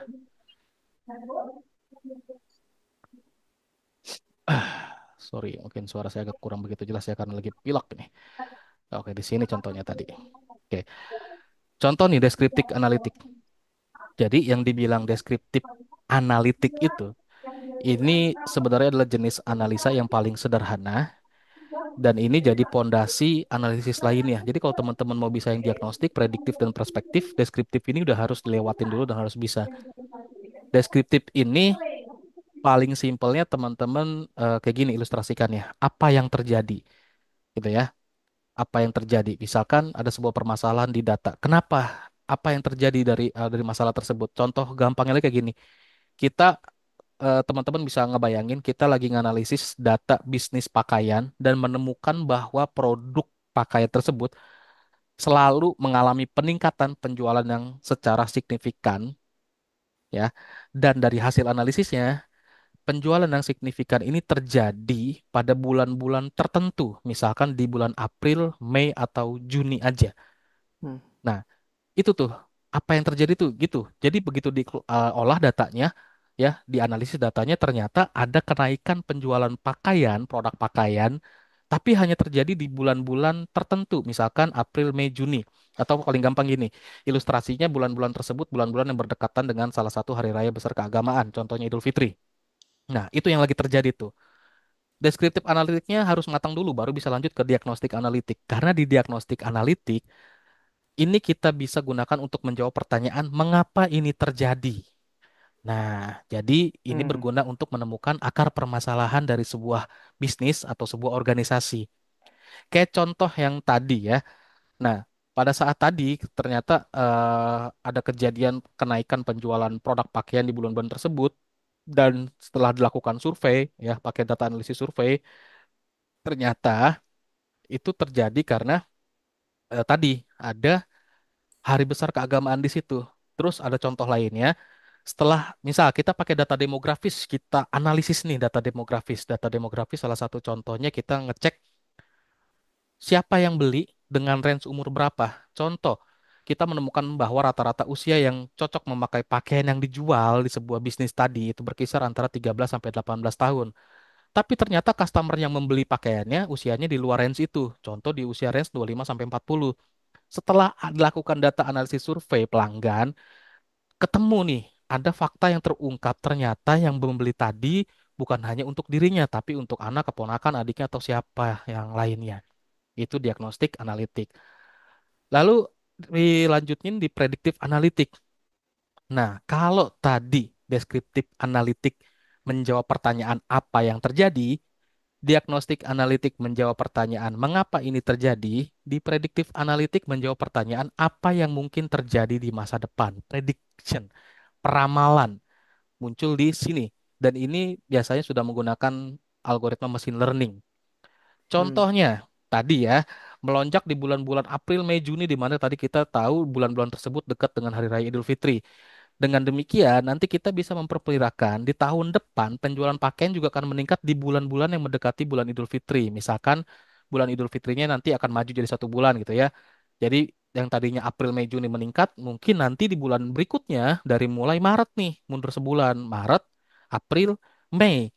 [SPEAKER 1] Sorry, mungkin suara saya agak kurang begitu jelas ya karena lagi pilek nih. Oke, di sini contohnya tadi. Oke, contoh nih deskriptif analitik. Jadi yang dibilang deskriptif analitik itu, ini sebenarnya adalah jenis analisa yang paling sederhana dan ini jadi pondasi analisis lainnya. Jadi kalau teman-teman mau bisa yang diagnostik, prediktif, dan perspektif, deskriptif ini udah harus dilewatin dulu dan harus bisa. Deskriptif ini paling simpelnya teman-teman kayak gini ilustrasikannya. Apa yang terjadi gitu ya. Apa yang terjadi? Misalkan ada sebuah permasalahan di data. Kenapa? Apa yang terjadi dari masalah tersebut? Contoh gampangnya lagi kayak gini. Kita teman-teman bisa ngebayangin kita lagi nganalisis data bisnis pakaian dan menemukan bahwa produk pakaian tersebut selalu mengalami peningkatan penjualan yang secara signifikan ya. Dan dari hasil analisisnya, penjualan yang signifikan ini terjadi pada bulan-bulan tertentu, misalkan di bulan April, Mei atau Juni aja.
[SPEAKER 2] Hmm.
[SPEAKER 1] Nah, itu tuh apa yang terjadi tuh gitu. Jadi begitu diolah datanya ya, dianalisis datanya ternyata ada kenaikan penjualan pakaian, produk pakaian, tapi hanya terjadi di bulan-bulan tertentu, misalkan April, Mei, Juni. Atau paling gampang gini, ilustrasinya bulan-bulan tersebut bulan-bulan yang berdekatan dengan salah satu hari raya besar keagamaan, contohnya Idul Fitri. Nah, itu yang lagi terjadi tuh. Deskriptif analitiknya harus matang dulu, baru bisa lanjut ke diagnostik analitik. Karena di diagnostik analitik, ini kita bisa gunakan untuk menjawab pertanyaan mengapa ini terjadi. Nah, jadi ini
[SPEAKER 2] Hmm.
[SPEAKER 1] berguna untuk menemukan akar permasalahan dari sebuah bisnis atau sebuah organisasi. Kayak contoh yang tadi ya. Nah, pada saat tadi ternyata ada kejadian kenaikan penjualan produk pakaian di bulan-bulan tersebut dan setelah dilakukan survei ya, pakai data analisis survei, ternyata itu terjadi karena tadi ada hari besar keagamaan di situ. Terus ada contoh lainnya, setelah misal kita pakai data demografis, kita analisis nih data demografis. Data demografis salah satu contohnya kita ngecek siapa yang beli dengan range umur berapa. Contoh, kita menemukan bahwa rata-rata usia yang cocok memakai pakaian yang dijual di sebuah bisnis tadi itu berkisar antara 13 sampai 18 tahun. Tapi ternyata customer yang membeli pakaiannya usianya di luar range itu. Contoh di usia range 25 sampai 40. Setelah dilakukan data analisis survei pelanggan, ketemu nih, ada fakta yang terungkap ternyata yang membeli tadi bukan hanya untuk dirinya, tapi untuk anak, keponakan, adiknya, atau siapa yang lainnya. Itu diagnostik analitik. Lalu dilanjutin di prediktif analitik. Nah, kalau tadi deskriptif analitik menjawab pertanyaan apa yang terjadi, diagnostik analitik menjawab pertanyaan mengapa ini terjadi, di prediktif analitik menjawab pertanyaan apa yang mungkin terjadi di masa depan. Prediction, peramalan muncul di sini. Dan ini biasanya sudah menggunakan algoritma machine learning.
[SPEAKER 2] Hmm.
[SPEAKER 1] Contohnya tadi ya, melonjak di bulan-bulan April, Mei, Juni di mana tadi kita tahu bulan-bulan tersebut dekat dengan Hari Raya Idul Fitri. Dengan demikian, nanti kita bisa memperkirakan di tahun depan penjualan pakaian juga akan meningkat di bulan-bulan yang mendekati bulan Idul Fitri. Misalkan bulan Idul Fitrinya nanti akan maju jadi 1 bulan gitu ya. Jadi yang tadinya April, Mei, Juni meningkat, mungkin nanti di bulan berikutnya dari mulai Maret nih mundur sebulan, Maret, April, Mei.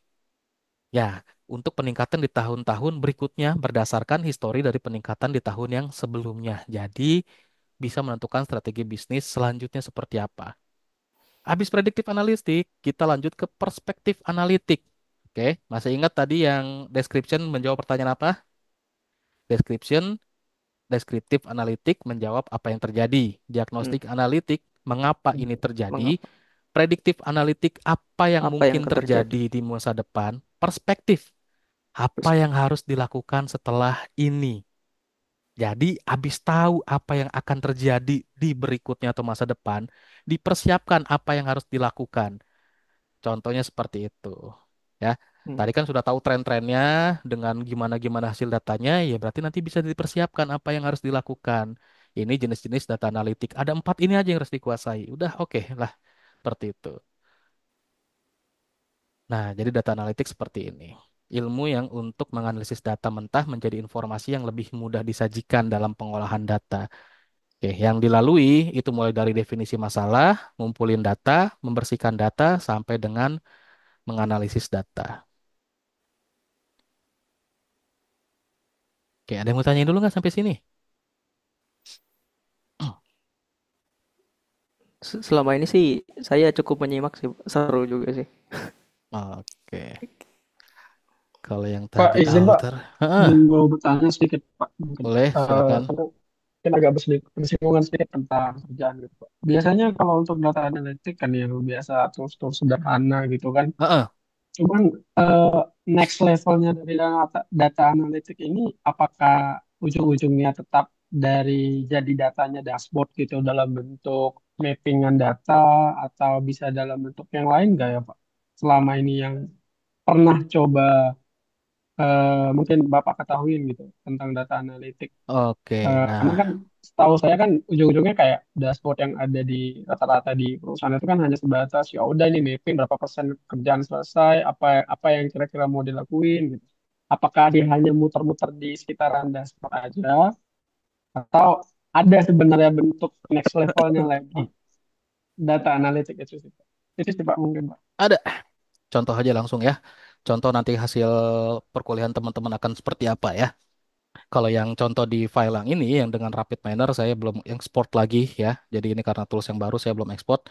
[SPEAKER 1] Ya, untuk peningkatan di tahun-tahun berikutnya berdasarkan histori dari peningkatan di tahun yang sebelumnya. Jadi bisa menentukan strategi bisnis selanjutnya seperti apa. Habis prediktif analitik, kita lanjut ke perspektif analitik. Oke, masih ingat tadi yang description menjawab pertanyaan apa? Description, deskriptif analitik menjawab apa yang terjadi.
[SPEAKER 2] Hmm.
[SPEAKER 1] Diagnostik analitik, mengapa
[SPEAKER 4] Hmm.
[SPEAKER 1] ini terjadi?
[SPEAKER 2] Mengapa?
[SPEAKER 1] Prediktif analitik, apa yang
[SPEAKER 2] Apa yang
[SPEAKER 1] mungkin
[SPEAKER 2] akan terjadi?
[SPEAKER 1] terjadi di masa depan? Perspektif, apa
[SPEAKER 2] Terus,
[SPEAKER 1] yang harus dilakukan setelah ini? Jadi, habis tahu apa yang akan terjadi di berikutnya atau masa depan, dipersiapkan apa yang harus dilakukan. Contohnya seperti itu. Ya.
[SPEAKER 2] hmm.
[SPEAKER 1] Tadi kan sudah tahu tren-trennya dengan gimana-gimana hasil datanya, ya berarti nanti bisa dipersiapkan apa yang harus dilakukan. Ini jenis-jenis data analitik. Ada 4 ini aja yang harus dikuasai. Udah oke lah, seperti itu. Nah, jadi data analitik seperti ini. Ilmu yang untuk menganalisis data mentah menjadi informasi yang lebih mudah disajikan dalam pengolahan data. Oke, yang dilalui itu mulai dari definisi masalah, ngumpulin data, membersihkan data, sampai dengan menganalisis data. Oke, ada yang mau tanya dulu nggak sampai sini?
[SPEAKER 2] Selama ini sih saya cukup menyimak sih, seru juga sih.
[SPEAKER 1] Oke, kalau yang
[SPEAKER 4] Pak,
[SPEAKER 1] tadi
[SPEAKER 4] izin Pak,
[SPEAKER 1] alter, heeh,
[SPEAKER 4] mau bertanya sedikit Pak. Mungkin
[SPEAKER 1] boleh silakan.
[SPEAKER 4] karena mungkin agak bersinggungan sedikit tentang kerjaan gitu Pak. Biasanya kalau untuk data analitik kan yang biasa tools-tools sederhana gitu kan.
[SPEAKER 1] Heeh.
[SPEAKER 4] Cuman eh, next levelnya dari data analitik ini apakah ujung-ujungnya tetap dari jadi datanya dashboard gitu dalam bentuk mappingan data atau bisa dalam bentuk yang lain nggak ya Pak? Selama ini yang pernah coba mungkin Bapak ketahuin gitu tentang data analitik.
[SPEAKER 1] Oke,
[SPEAKER 4] Karena kan
[SPEAKER 1] nah,
[SPEAKER 4] setahu saya kan ujung-ujungnya kayak dashboard yang ada di rata-rata di perusahaan itu kan hanya sebatas ya udah nih mapping berapa persen kerjaan selesai, apa apa yang kira-kira mau dilakuin gitu. Apakah dia hanya muter-muter di sekitaran dashboard aja atau ada sebenarnya bentuk next levelnya lagi data analitik itu sih Pak. Itu sih Pak mungkin Pak.
[SPEAKER 1] ada contoh aja langsung ya. Contoh nanti hasil perkuliahan teman-teman akan seperti apa ya. Kalau yang contoh di file yang ini, yang dengan Rapid Miner, saya belum export lagi ya. Jadi ini karena tools yang baru, saya belum export.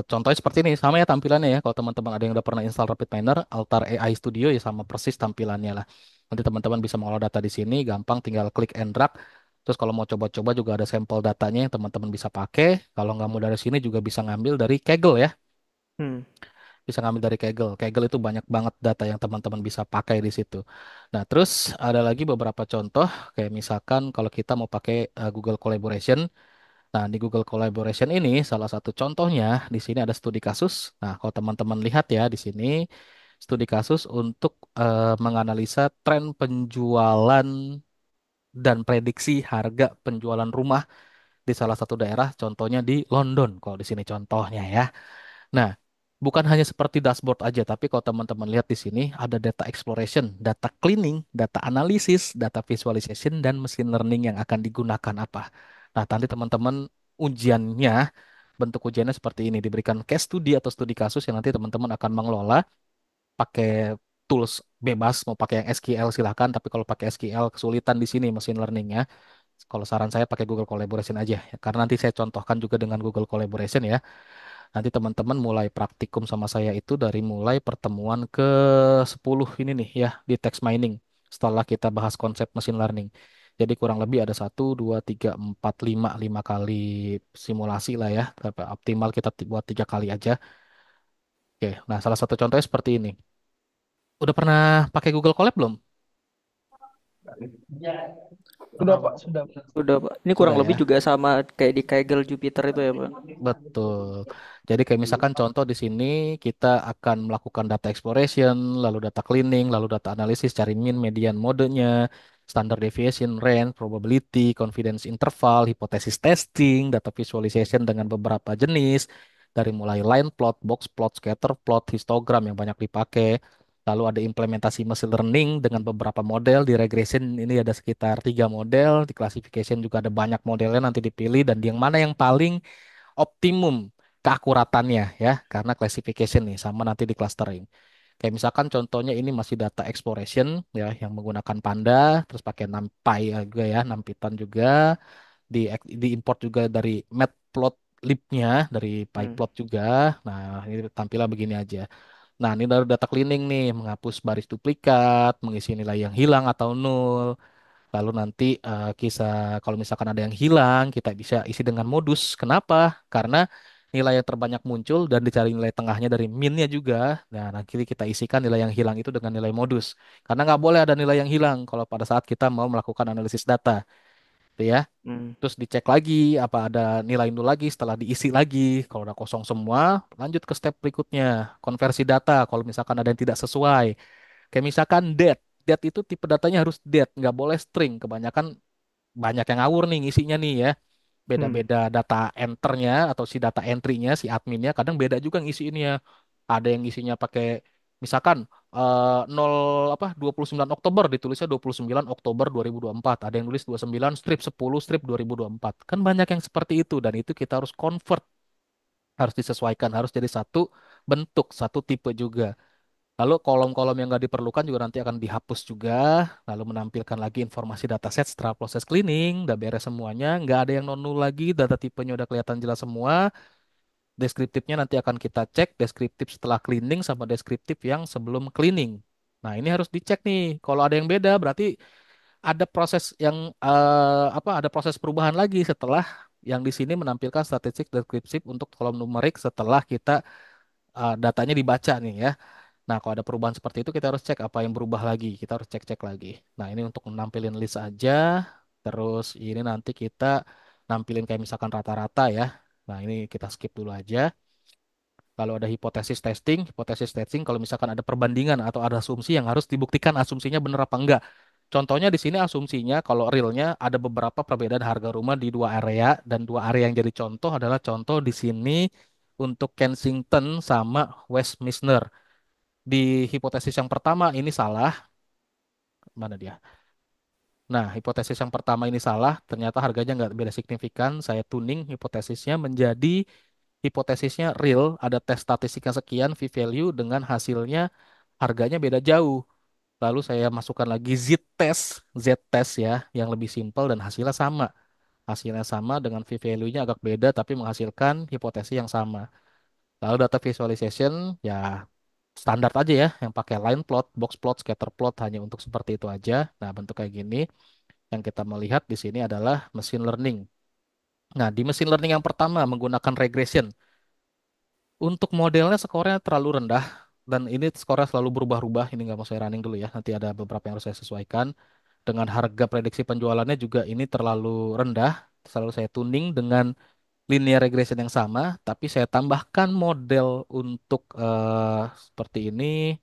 [SPEAKER 1] Contohnya seperti ini, sama ya tampilannya ya. Kalau teman-teman ada yang udah pernah install Rapid Miner, Altar AI Studio ya sama persis tampilannya lah. Nanti teman-teman bisa mengolah data di sini, gampang tinggal klik and drag. Terus kalau mau coba-coba juga ada sampel datanya yang teman-teman bisa pakai. Kalau nggak mau dari sini juga bisa ngambil dari Kaggle ya.
[SPEAKER 2] Hmm.
[SPEAKER 1] Bisa ngambil dari Kaggle. Kaggle itu banyak banget data yang teman-teman bisa pakai di situ. Nah, terus ada lagi beberapa contoh, kayak misalkan kalau kita mau pakai Google Collaboration. Nah, di Google Collaboration ini salah satu contohnya di sini ada studi kasus. Nah, kalau teman-teman lihat ya di sini studi kasus untuk menganalisa tren penjualan dan prediksi harga penjualan rumah di salah satu daerah, contohnya di London. Kalau di sini contohnya ya. Nah, bukan hanya seperti dashboard aja, tapi kalau teman-teman lihat di sini ada data exploration, data cleaning, data analisis, data visualization, dan machine learning yang akan digunakan apa. Nah, nanti teman-teman ujiannya, bentuk ujiannya seperti ini, diberikan case study atau studi kasus yang nanti teman-teman akan mengelola pakai tools bebas, mau pakai yang SQL silahkan, tapi kalau pakai SQL kesulitan di sini machine learningnya. Kalau saran saya pakai Google Collaboration aja, ya. Karena nanti saya contohkan juga dengan Google Collaboration ya. Nanti teman-teman mulai praktikum sama saya itu dari mulai pertemuan ke 10 ini nih ya di text mining. Setelah kita bahas konsep machine learning. Jadi kurang lebih ada 1, 2, 3, 4, 5 kali simulasi lah ya. Tapi optimal kita buat 3 kali aja. Oke, nah salah satu contohnya seperti ini. Udah pernah pakai Google Colab belum?
[SPEAKER 4] Sudah Pak, sudah.
[SPEAKER 2] Udah, Pak. Ini kurang
[SPEAKER 1] Sudah
[SPEAKER 2] lebih
[SPEAKER 1] ya.
[SPEAKER 2] juga sama kayak di Kaggle Jupyter itu ya, Pak.
[SPEAKER 1] Betul. Jadi kayak misalkan contoh di sini kita akan melakukan data exploration, lalu data cleaning, lalu data analisis, cari mean, median, modenya, standard deviation, range, probability, confidence interval, hypothesis testing, data visualization dengan beberapa jenis, dari mulai line plot, box plot, scatter plot, histogram yang banyak dipakai. Lalu ada implementasi machine learning dengan beberapa model. Di regression ini ada sekitar 3 model. Di classification juga ada banyak modelnya nanti dipilih. Dan yang mana yang paling optimum keakuratannya ya, karena classification nih sama nanti di clustering. Kayak misalkan contohnya ini masih data exploration ya yang menggunakan Panda terus pakai NumPy juga ya, NumPython juga di diimport juga dari Matplotlib-nya dari
[SPEAKER 2] Hmm.
[SPEAKER 1] PyPlot juga. Nah, ini tampilnya begini aja. Nah, ini dari data cleaning nih, menghapus baris duplikat, mengisi nilai yang hilang atau nol. Lalu nanti kisah kalau misalkan ada yang hilang, kita bisa isi dengan modus. Kenapa? Karena nilai yang terbanyak muncul dan dicari nilai tengahnya dari min-nya juga. Nah, nanti kita isikan nilai yang hilang itu dengan nilai modus. Karena nggak boleh ada nilai yang hilang kalau pada saat kita mau melakukan analisis data, gitu ya.
[SPEAKER 2] Hmm.
[SPEAKER 1] Terus dicek lagi apa ada nilai nol lagi setelah diisi lagi. Kalau udah kosong semua, lanjut ke step berikutnya, konversi data. Kalau misalkan ada yang tidak sesuai, kayak misalkan date. Date itu tipe datanya harus date, nggak boleh string. Kebanyakan banyak yang ngawur nih ngisinya nih ya.
[SPEAKER 2] Hmm.
[SPEAKER 1] Beda-beda data enternya atau si data entry-nya, si adminnya kadang beda juga ngisiinnya. Ada yang ngisinya pakai misalkan 0 apa 29 Oktober ditulisnya 29 Oktober 2024. Ada yang nulis 29 strip 10 strip 2024. Kan banyak yang seperti itu dan itu kita harus convert, harus disesuaikan, harus jadi satu bentuk, satu tipe juga. Lalu kolom-kolom yang nggak diperlukan juga nanti akan dihapus juga. Lalu menampilkan lagi informasi dataset setelah proses cleaning. Udah beres semuanya. Nggak ada yang non-null lagi. Data tipenya udah kelihatan jelas semua. Deskriptifnya nanti akan kita cek. Deskriptif setelah cleaning sama deskriptif yang sebelum cleaning. Nah ini harus dicek nih. Kalau ada yang beda berarti ada proses yang apa? Ada proses perubahan lagi setelah yang di sini menampilkan statistik deskriptif untuk kolom numerik setelah kita datanya dibaca nih ya. Nah, kalau ada perubahan seperti itu, kita harus cek apa yang berubah lagi. Kita harus cek-cek lagi. Nah, ini untuk nampilin list aja. Terus ini nanti kita nampilin kayak misalkan rata-rata ya. Nah, ini kita skip dulu aja. Kalau ada hipotesis testing kalau misalkan ada perbandingan atau ada asumsi yang harus dibuktikan asumsinya benar apa enggak. Contohnya di sini asumsinya kalau realnya ada beberapa perbedaan harga rumah di 2 area dan 2 area yang jadi contoh adalah contoh di sini untuk Kensington sama Westminster. Di hipotesis yang pertama ini salah, mana dia? Nah, hipotesis yang pertama ini salah, ternyata harganya nggak beda signifikan. Saya tuning hipotesisnya menjadi hipotesisnya real, ada tes statistiknya sekian, V-value dengan hasilnya harganya beda jauh. Lalu saya masukkan lagi Z-test, Z-test ya, yang lebih simpel dan hasilnya sama. Hasilnya sama dengan V-value-nya agak beda tapi menghasilkan hipotesis yang sama. Lalu data visualization ya standar aja ya, yang pakai line plot, box plot, scatter plot hanya untuk seperti itu aja. Nah, bentuk kayak gini. Yang kita melihat di sini adalah machine learning. Nah, di machine learning yang pertama menggunakan regression. Untuk modelnya skornya terlalu rendah dan ini skornya selalu berubah-ubah. Ini nggak mau saya running dulu ya. Nanti ada beberapa yang harus saya sesuaikan. Dengan harga prediksi penjualannya juga ini terlalu rendah. Selalu saya tuning dengan linear regression yang sama, tapi saya tambahkan model untuk seperti ini.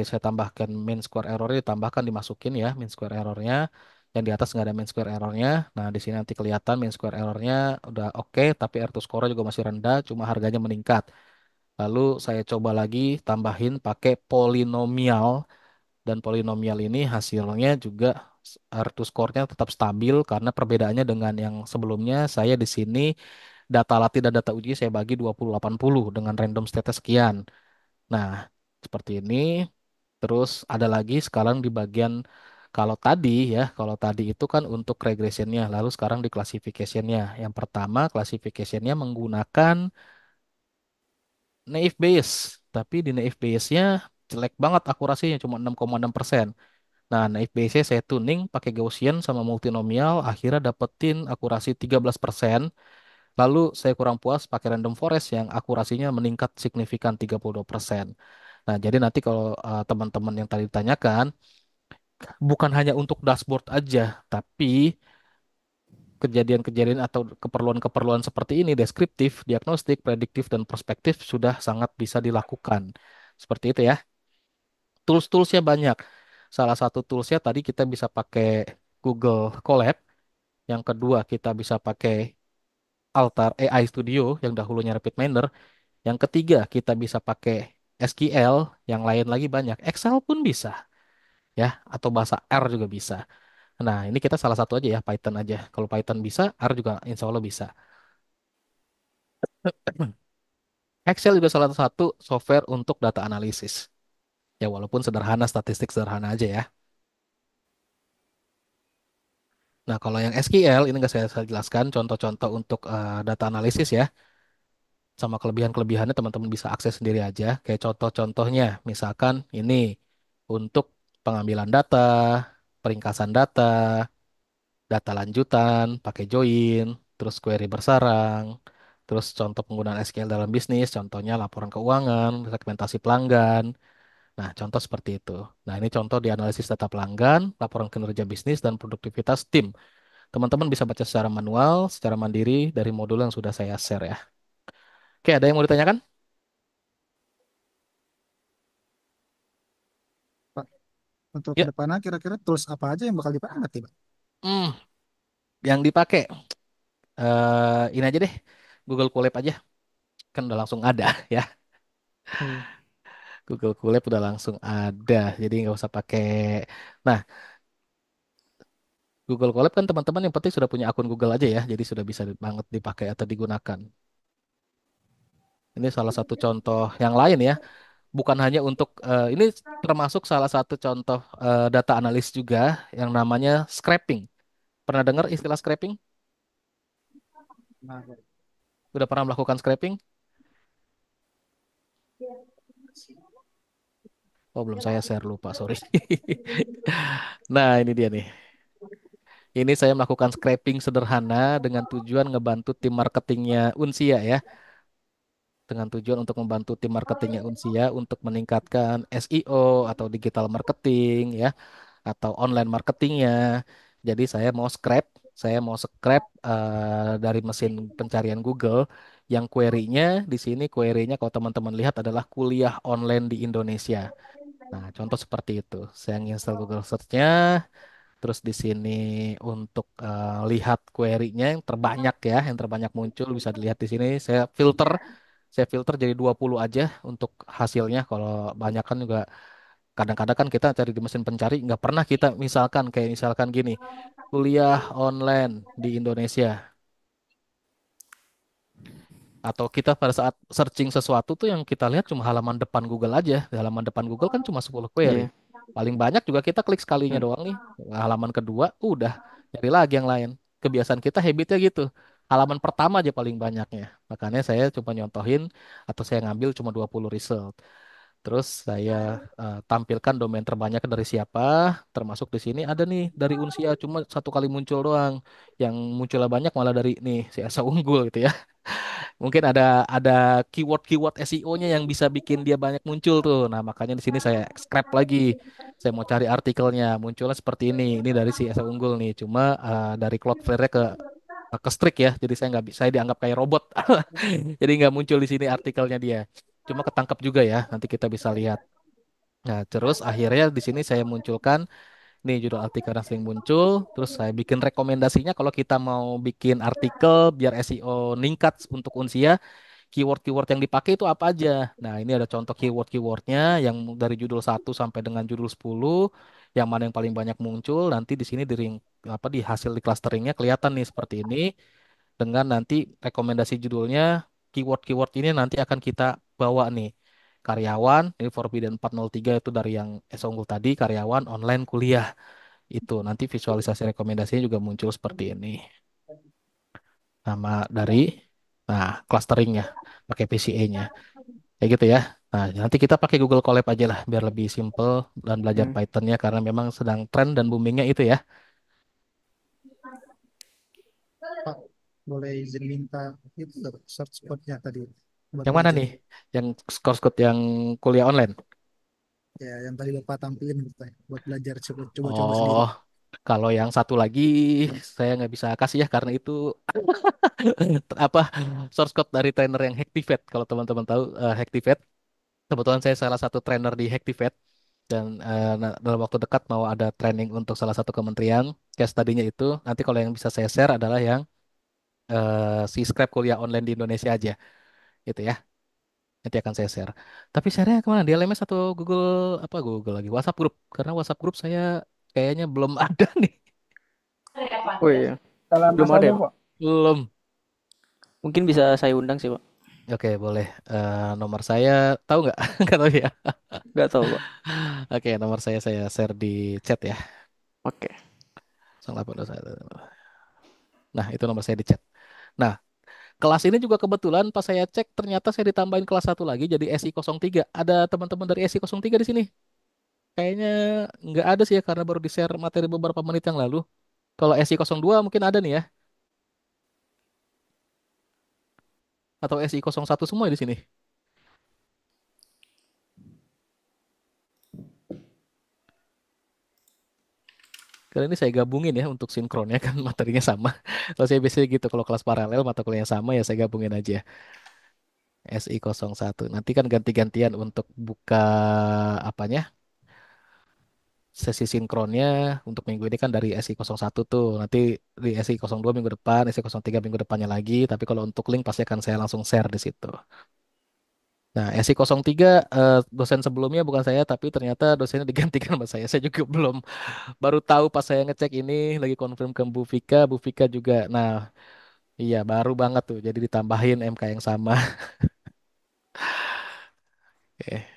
[SPEAKER 1] Saya tambahkan mean square error ditambahkan dimasukin ya mean square errornya. Yang di atas nggak ada mean square errornya. Nah di sini nanti kelihatan mean square errornya udah oke, tapi R2 score juga masih rendah, cuma harganya meningkat. Lalu saya coba lagi tambahin pakai polinomial dan polinomial ini hasilnya juga R2 score-nya tetap stabil karena perbedaannya dengan yang sebelumnya saya di sini data latih dan data uji saya bagi 20-80 dengan random state sekian. Nah, seperti ini. Terus ada lagi sekarang di bagian kalau tadi itu kan untuk regressionnya, lalu sekarang di classificationnya. Yang pertama classificationnya menggunakan naive Bayes, tapi di naive Bayes-nya jelek banget akurasinya cuma 6,6%. Nah, naive Bayes-nya saya tuning pakai Gaussian sama multinomial, akhirnya dapetin akurasi 13%. Lalu saya kurang puas pakai random forest yang akurasinya meningkat signifikan 32%. Nah, jadi nanti kalau teman-teman yang tadi ditanyakan, bukan hanya untuk dashboard aja, tapi kejadian-kejadian atau keperluan-keperluan seperti ini, deskriptif, diagnostik, prediktif, dan prospektif sudah sangat bisa dilakukan. Seperti itu ya. Tools-toolsnya banyak. Salah satu toolsnya tadi kita bisa pakai Google Colab. Yang kedua kita bisa pakai Altar AI Studio yang dahulunya RapidMiner. Yang ketiga kita bisa pakai SQL. Yang lain lagi banyak. Excel pun bisa ya. Atau bahasa R juga bisa. Nah ini kita salah satu aja ya Python aja. Kalau Python bisa, R juga insya Allah bisa. Excel juga salah satu software untuk data analisis. Ya walaupun sederhana, statistik sederhana aja ya. Nah kalau yang SQL ini nggak saya jelaskan contoh-contoh untuk data analisis ya. Sama kelebihan-kelebihannya teman-teman bisa akses sendiri aja. Kayak contoh-contohnya, misalkan ini untuk pengambilan data, peringkasan data, data lanjutan, pakai join, terus query bersarang, terus contoh penggunaan SQL dalam bisnis, contohnya laporan keuangan, segmentasi pelanggan. Nah, contoh seperti itu. Nah, ini contoh di analisis data pelanggan, laporan kinerja bisnis, dan produktivitas tim. Teman-teman bisa baca secara manual, secara mandiri dari modul yang sudah saya share ya. Oke, ada yang mau ditanyakan?
[SPEAKER 6] Pak, untuk
[SPEAKER 1] Ya.
[SPEAKER 6] kedepannya kira-kira tools apa aja yang bakal dipakai nanti, Pak?
[SPEAKER 1] Hmm, yang dipakai ini aja deh, Google Colab aja, kan udah langsung ada ya.
[SPEAKER 2] Hmm.
[SPEAKER 1] Google Colab udah langsung ada, jadi nggak usah pakai. Nah, Google Colab kan teman-teman yang penting sudah punya akun Google aja ya, jadi sudah bisa banget dipakai atau digunakan. Ini salah satu contoh yang lain ya, bukan hanya untuk ini termasuk salah satu contoh data analis juga yang namanya scraping. Pernah dengar istilah scraping?
[SPEAKER 6] Nah,
[SPEAKER 1] Udah pernah melakukan scraping? Oh, belum saya share lupa, sorry. Nah, ini dia nih. Ini saya melakukan scraping sederhana dengan tujuan ngebantu tim marketingnya Unsia ya. Dengan tujuan untuk membantu tim marketingnya Unsia untuk meningkatkan SEO atau digital marketing ya. Atau online marketingnya. Jadi saya mau scrap dari mesin pencarian Google yang query-nya di sini query-nya kalau teman-teman lihat adalah kuliah online di Indonesia. Nah, contoh seperti itu. Saya install Google Search-nya, terus di sini untuk lihat query-nya yang terbanyak ya, yang terbanyak muncul bisa dilihat di sini. Saya filter jadi 20 aja untuk hasilnya. Kalau banyak kan juga kadang-kadang kan kita cari di mesin pencari nggak pernah kita misalkan gini, kuliah online di Indonesia. Atau kita pada saat searching sesuatu tuh yang kita lihat cuma halaman depan Google aja. Di halaman depan Google kan cuma 10 query.
[SPEAKER 2] Iya.
[SPEAKER 1] Paling banyak juga kita klik sekalinya
[SPEAKER 2] Hmm.
[SPEAKER 1] doang nih. Halaman kedua udah nyari lagi yang lain. Kebiasaan kita habitnya gitu. Halaman pertama aja paling banyaknya. Makanya saya coba nyontohin atau saya ngambil cuma 20 result. Terus saya tampilkan domain terbanyak dari siapa, termasuk di sini ada nih dari Unsia cuma satu kali muncul doang. Yang munculnya banyak malah dari nih si Asa Unggul gitu ya. Mungkin ada keyword-keyword SEO-nya yang bisa bikin dia banyak muncul tuh. Nah, makanya di sini saya scrap lagi. Saya mau cari artikelnya, munculnya seperti ini. Ini dari si SEO unggul nih. Cuma dari Cloudflare-nya ke strict ya. Jadi saya nggak bisa, saya dianggap kayak robot. Jadi nggak muncul di sini artikelnya dia. Cuma ketangkep juga ya. Nanti kita bisa lihat. Nah, terus akhirnya di sini saya munculkan nih judul artikel yang sering muncul. Terus saya bikin rekomendasinya kalau kita mau bikin artikel biar SEO ningkat untuk Unsia keyword-keyword yang dipakai itu apa aja. Nah, ini ada contoh keyword-keywordnya yang dari judul 1 sampai dengan judul 10, yang mana yang paling banyak muncul, nanti di sini di hasil di clusteringnya kelihatan nih seperti ini, dengan nanti rekomendasi judulnya, keyword-keyword ini nanti akan kita bawa nih. Karyawan, ini Forbidden 403 itu dari yang Unggul tadi, karyawan online kuliah. Itu nanti visualisasi rekomendasinya juga muncul seperti ini. Nama dari clusteringnya pakai PCA-nya. Kayak gitu ya. Nah, nanti kita pakai Google Colab aja lah biar lebih simple dan belajar
[SPEAKER 2] Hmm.
[SPEAKER 1] Python-nya karena memang sedang tren dan boomingnya itu ya.
[SPEAKER 6] Pak, boleh izin minta itu nggak Pak, search code-nya tadi buat
[SPEAKER 1] Yang mana
[SPEAKER 6] belajar.
[SPEAKER 1] nih? Yang skor-skor yang kuliah online?
[SPEAKER 6] Ya, yang tadi Bapak tampilin gitu, Pak, buat belajar coba-coba
[SPEAKER 1] Oh,
[SPEAKER 6] sendiri.
[SPEAKER 1] kalau yang satu lagi saya nggak bisa kasih ya karena itu apa source code dari trainer yang Hactivate. Kalau teman-teman tahu Hactivate, kebetulan saya salah satu trainer di Hactivate dan dalam waktu dekat mau ada training untuk salah satu kementerian. Case tadinya itu nanti kalau yang bisa saya share adalah yang si Scrap kuliah online di Indonesia aja, gitu ya. Nanti akan saya share. Tapi share-nya kemana? Di LMS atau Google apa Google lagi? WhatsApp grup. Karena WhatsApp grup saya kayaknya belum ada nih.
[SPEAKER 2] Oh iya,
[SPEAKER 4] Kalau
[SPEAKER 2] belum
[SPEAKER 4] Mas
[SPEAKER 2] ada
[SPEAKER 4] aja,
[SPEAKER 2] ya, Pak?
[SPEAKER 4] Pak.
[SPEAKER 1] Belum.
[SPEAKER 2] Mungkin bisa saya undang sih, Pak.
[SPEAKER 1] Oke, boleh. Nomor saya tahu nggak? Nggak tahu ya.
[SPEAKER 2] Nggak tahu, Pak.
[SPEAKER 1] Oke, nomor saya share di chat ya.
[SPEAKER 2] Oke.
[SPEAKER 1] 0821. Nah, itu nomor saya di chat. Nah, kelas ini juga kebetulan pas saya cek ternyata saya ditambahin kelas satu lagi jadi SI 03. Ada teman-teman dari SI 03 di sini. Kayaknya nggak ada sih ya karena baru di-share materi beberapa menit yang lalu. Kalau SI 02 mungkin ada nih ya. Atau SI 01 semua di sini. Karena ini saya gabungin ya untuk sinkronnya kan materinya sama. Kalau saya biasanya gitu kalau kelas paralel mata kuliah yang sama ya saya gabungin aja. SI 01. Nanti kan ganti-gantian untuk buka apanya? Sesi sinkronnya untuk minggu ini kan dari SI 01 tuh. Nanti di SI 02 minggu depan, SI 03 minggu depannya lagi. Tapi kalau untuk link pasti akan saya langsung share di situ. Nah, SI 03 dosen sebelumnya bukan saya, tapi ternyata dosennya digantikan sama saya. Saya juga belum baru tahu pas saya ngecek ini lagi confirm ke Bu Vika. Bu Vika juga. Nah, iya baru banget tuh. Jadi ditambahin MK yang sama. Oke.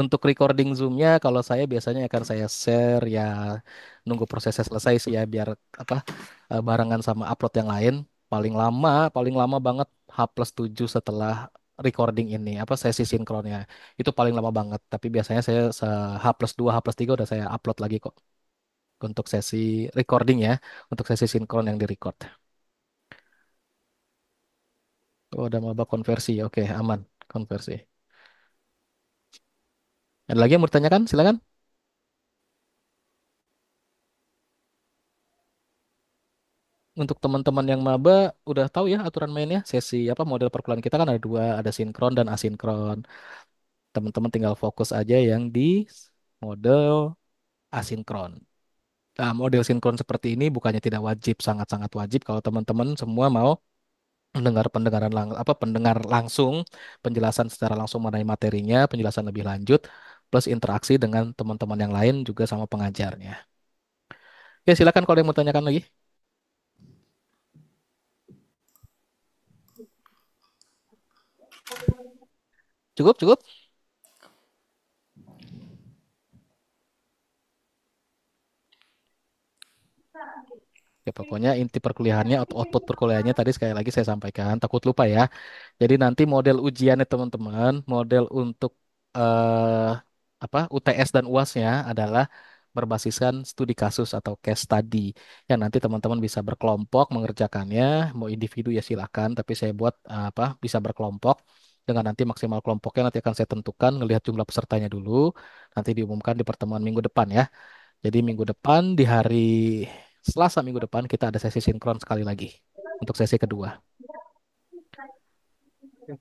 [SPEAKER 1] Untuk recording Zoom-nya, kalau saya biasanya akan saya share ya nunggu prosesnya selesai sih ya biar apa barengan sama upload yang lain. Paling lama banget H+7 setelah recording ini apa sesi sinkronnya itu paling lama banget. Tapi biasanya saya H+2 H+3 udah saya upload lagi kok untuk sesi recording ya, untuk sesi sinkron yang di-record. Oh, udah maba konversi, oke aman konversi. Ada lagi yang mau ditanyakan? Silakan. Untuk teman-teman yang maba udah tahu ya aturan mainnya. Sesi apa model perkuliahan kita kan ada dua, ada sinkron dan asinkron. Teman-teman tinggal fokus aja yang di model asinkron. Nah, model sinkron seperti ini bukannya tidak wajib, sangat-sangat wajib kalau teman-teman semua mau mendengar pendengar langsung, penjelasan secara langsung mengenai materinya, penjelasan lebih lanjut, plus interaksi dengan teman-teman yang lain juga sama pengajarnya. Ya, silakan kalau ada yang mau tanyakan lagi. Cukup, cukup. Ya pokoknya inti perkuliahannya atau output perkuliahannya tadi sekali lagi saya sampaikan, takut lupa ya. Jadi nanti model ujiannya teman-teman, model untuk eh, apa UTS dan UASnya adalah berbasiskan studi kasus atau case study yang nanti teman-teman bisa berkelompok mengerjakannya, mau individu ya silakan, tapi saya buat apa bisa berkelompok dengan nanti maksimal kelompoknya nanti akan saya tentukan ngelihat jumlah pesertanya dulu, nanti diumumkan di pertemuan minggu depan ya. Jadi minggu depan di hari Selasa minggu depan kita ada sesi sinkron sekali lagi untuk sesi kedua.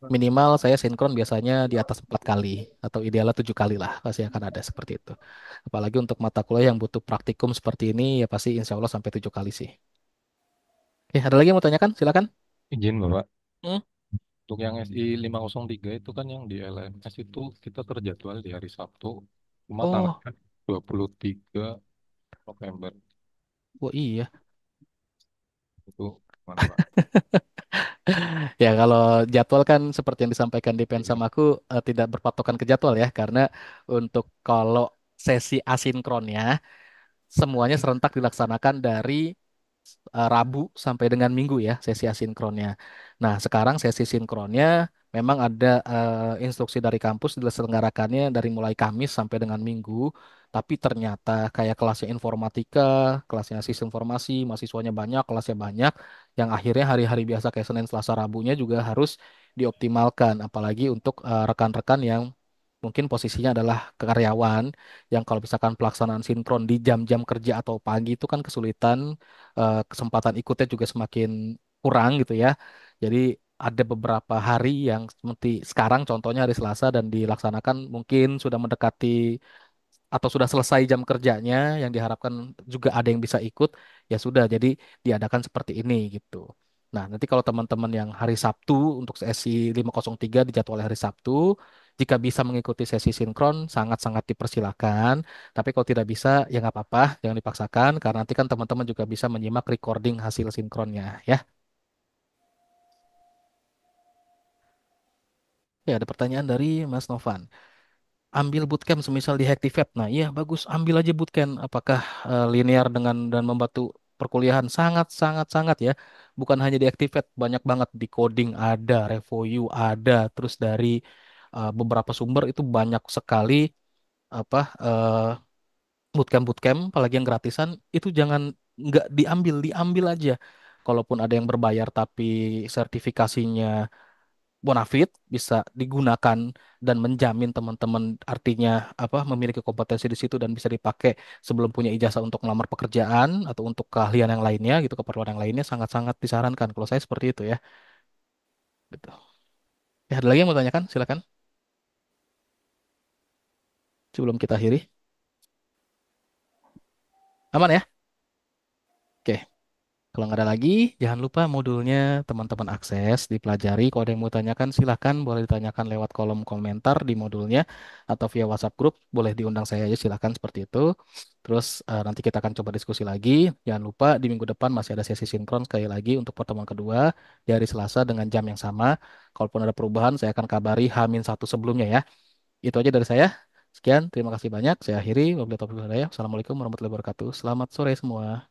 [SPEAKER 1] Minimal saya sinkron biasanya di atas 4 kali atau idealnya 7 kali lah pasti akan ada seperti itu. Apalagi untuk mata kuliah yang butuh praktikum seperti ini ya pasti insya Allah sampai 7 kali sih. Oke, ada lagi yang mau tanyakan? Silakan.
[SPEAKER 7] Izin Bapak,
[SPEAKER 1] Hmm?
[SPEAKER 7] untuk yang SI 503 itu kan yang di LMS itu kita terjadwal di hari Sabtu, cuma
[SPEAKER 1] Oh,
[SPEAKER 7] tanggalnya 23 November.
[SPEAKER 1] oh iya.
[SPEAKER 7] Itu mana Pak?
[SPEAKER 1] Ya kalau jadwal kan seperti yang disampaikan di pensum
[SPEAKER 7] Iya.
[SPEAKER 1] aku tidak berpatokan ke jadwal ya karena untuk kalau sesi asinkronnya semuanya serentak dilaksanakan dari Rabu sampai dengan Minggu ya sesi asinkronnya. Nah, sekarang sesi sinkronnya memang ada instruksi dari kampus diselenggarakannya dari mulai Kamis sampai dengan Minggu, tapi ternyata kayak kelasnya informatika, kelasnya sistem informasi, mahasiswanya banyak, kelasnya banyak, yang akhirnya hari-hari biasa kayak Senin, Selasa, Rabunya juga harus dioptimalkan, apalagi untuk rekan-rekan yang mungkin posisinya adalah karyawan yang kalau misalkan pelaksanaan sinkron di jam-jam kerja atau pagi itu kan kesulitan, kesempatan ikutnya juga semakin kurang gitu ya. Jadi ada beberapa hari yang seperti sekarang contohnya hari Selasa dan dilaksanakan mungkin sudah mendekati atau sudah selesai jam kerjanya yang diharapkan juga ada yang bisa ikut, ya sudah jadi diadakan seperti ini gitu. Nah, nanti kalau teman-teman yang hari Sabtu untuk sesi 503 dijadwal hari Sabtu, jika bisa mengikuti sesi sinkron sangat-sangat dipersilakan. Tapi kalau tidak bisa ya nggak apa-apa, jangan dipaksakan karena nanti kan teman-teman juga bisa menyimak recording hasil sinkronnya ya. Ya, ada pertanyaan dari Mas Novan. Ambil bootcamp semisal di Hactivate. Nah, iya bagus, ambil aja bootcamp. Apakah linear dengan dan membantu perkuliahan? Sangat, sangat, sangat ya. Bukan hanya di Activate, banyak banget di coding ada, RevoU ada, terus dari beberapa sumber itu banyak sekali apa bootcamp bootcamp, apalagi yang gratisan itu jangan nggak diambil, diambil aja. Kalaupun ada yang berbayar tapi sertifikasinya bonafit bisa digunakan dan menjamin teman-teman artinya apa memiliki kompetensi di situ dan bisa dipakai sebelum punya ijazah untuk melamar pekerjaan atau untuk keahlian yang lainnya gitu keperluan yang lainnya sangat-sangat disarankan kalau saya seperti itu ya gitu. Ya ada lagi yang mau tanyakan silakan sebelum kita akhiri aman ya oke. Kalau nggak ada lagi, jangan lupa modulnya teman-teman akses, dipelajari. Kalau ada yang mau tanyakan, silahkan boleh ditanyakan lewat kolom komentar di modulnya atau via WhatsApp grup. Boleh diundang saya aja, silahkan seperti itu. Terus nanti kita akan coba diskusi lagi. Jangan lupa di minggu depan masih ada sesi sinkron sekali lagi untuk pertemuan kedua di hari Selasa dengan jam yang sama. Kalaupun ada perubahan, saya akan kabari H-1 sebelumnya ya. Itu aja dari saya. Sekian, terima kasih banyak. Saya akhiri. Wabillahi taufiq wal hidayah. Assalamualaikum warahmatullahi wabarakatuh. Selamat sore semua.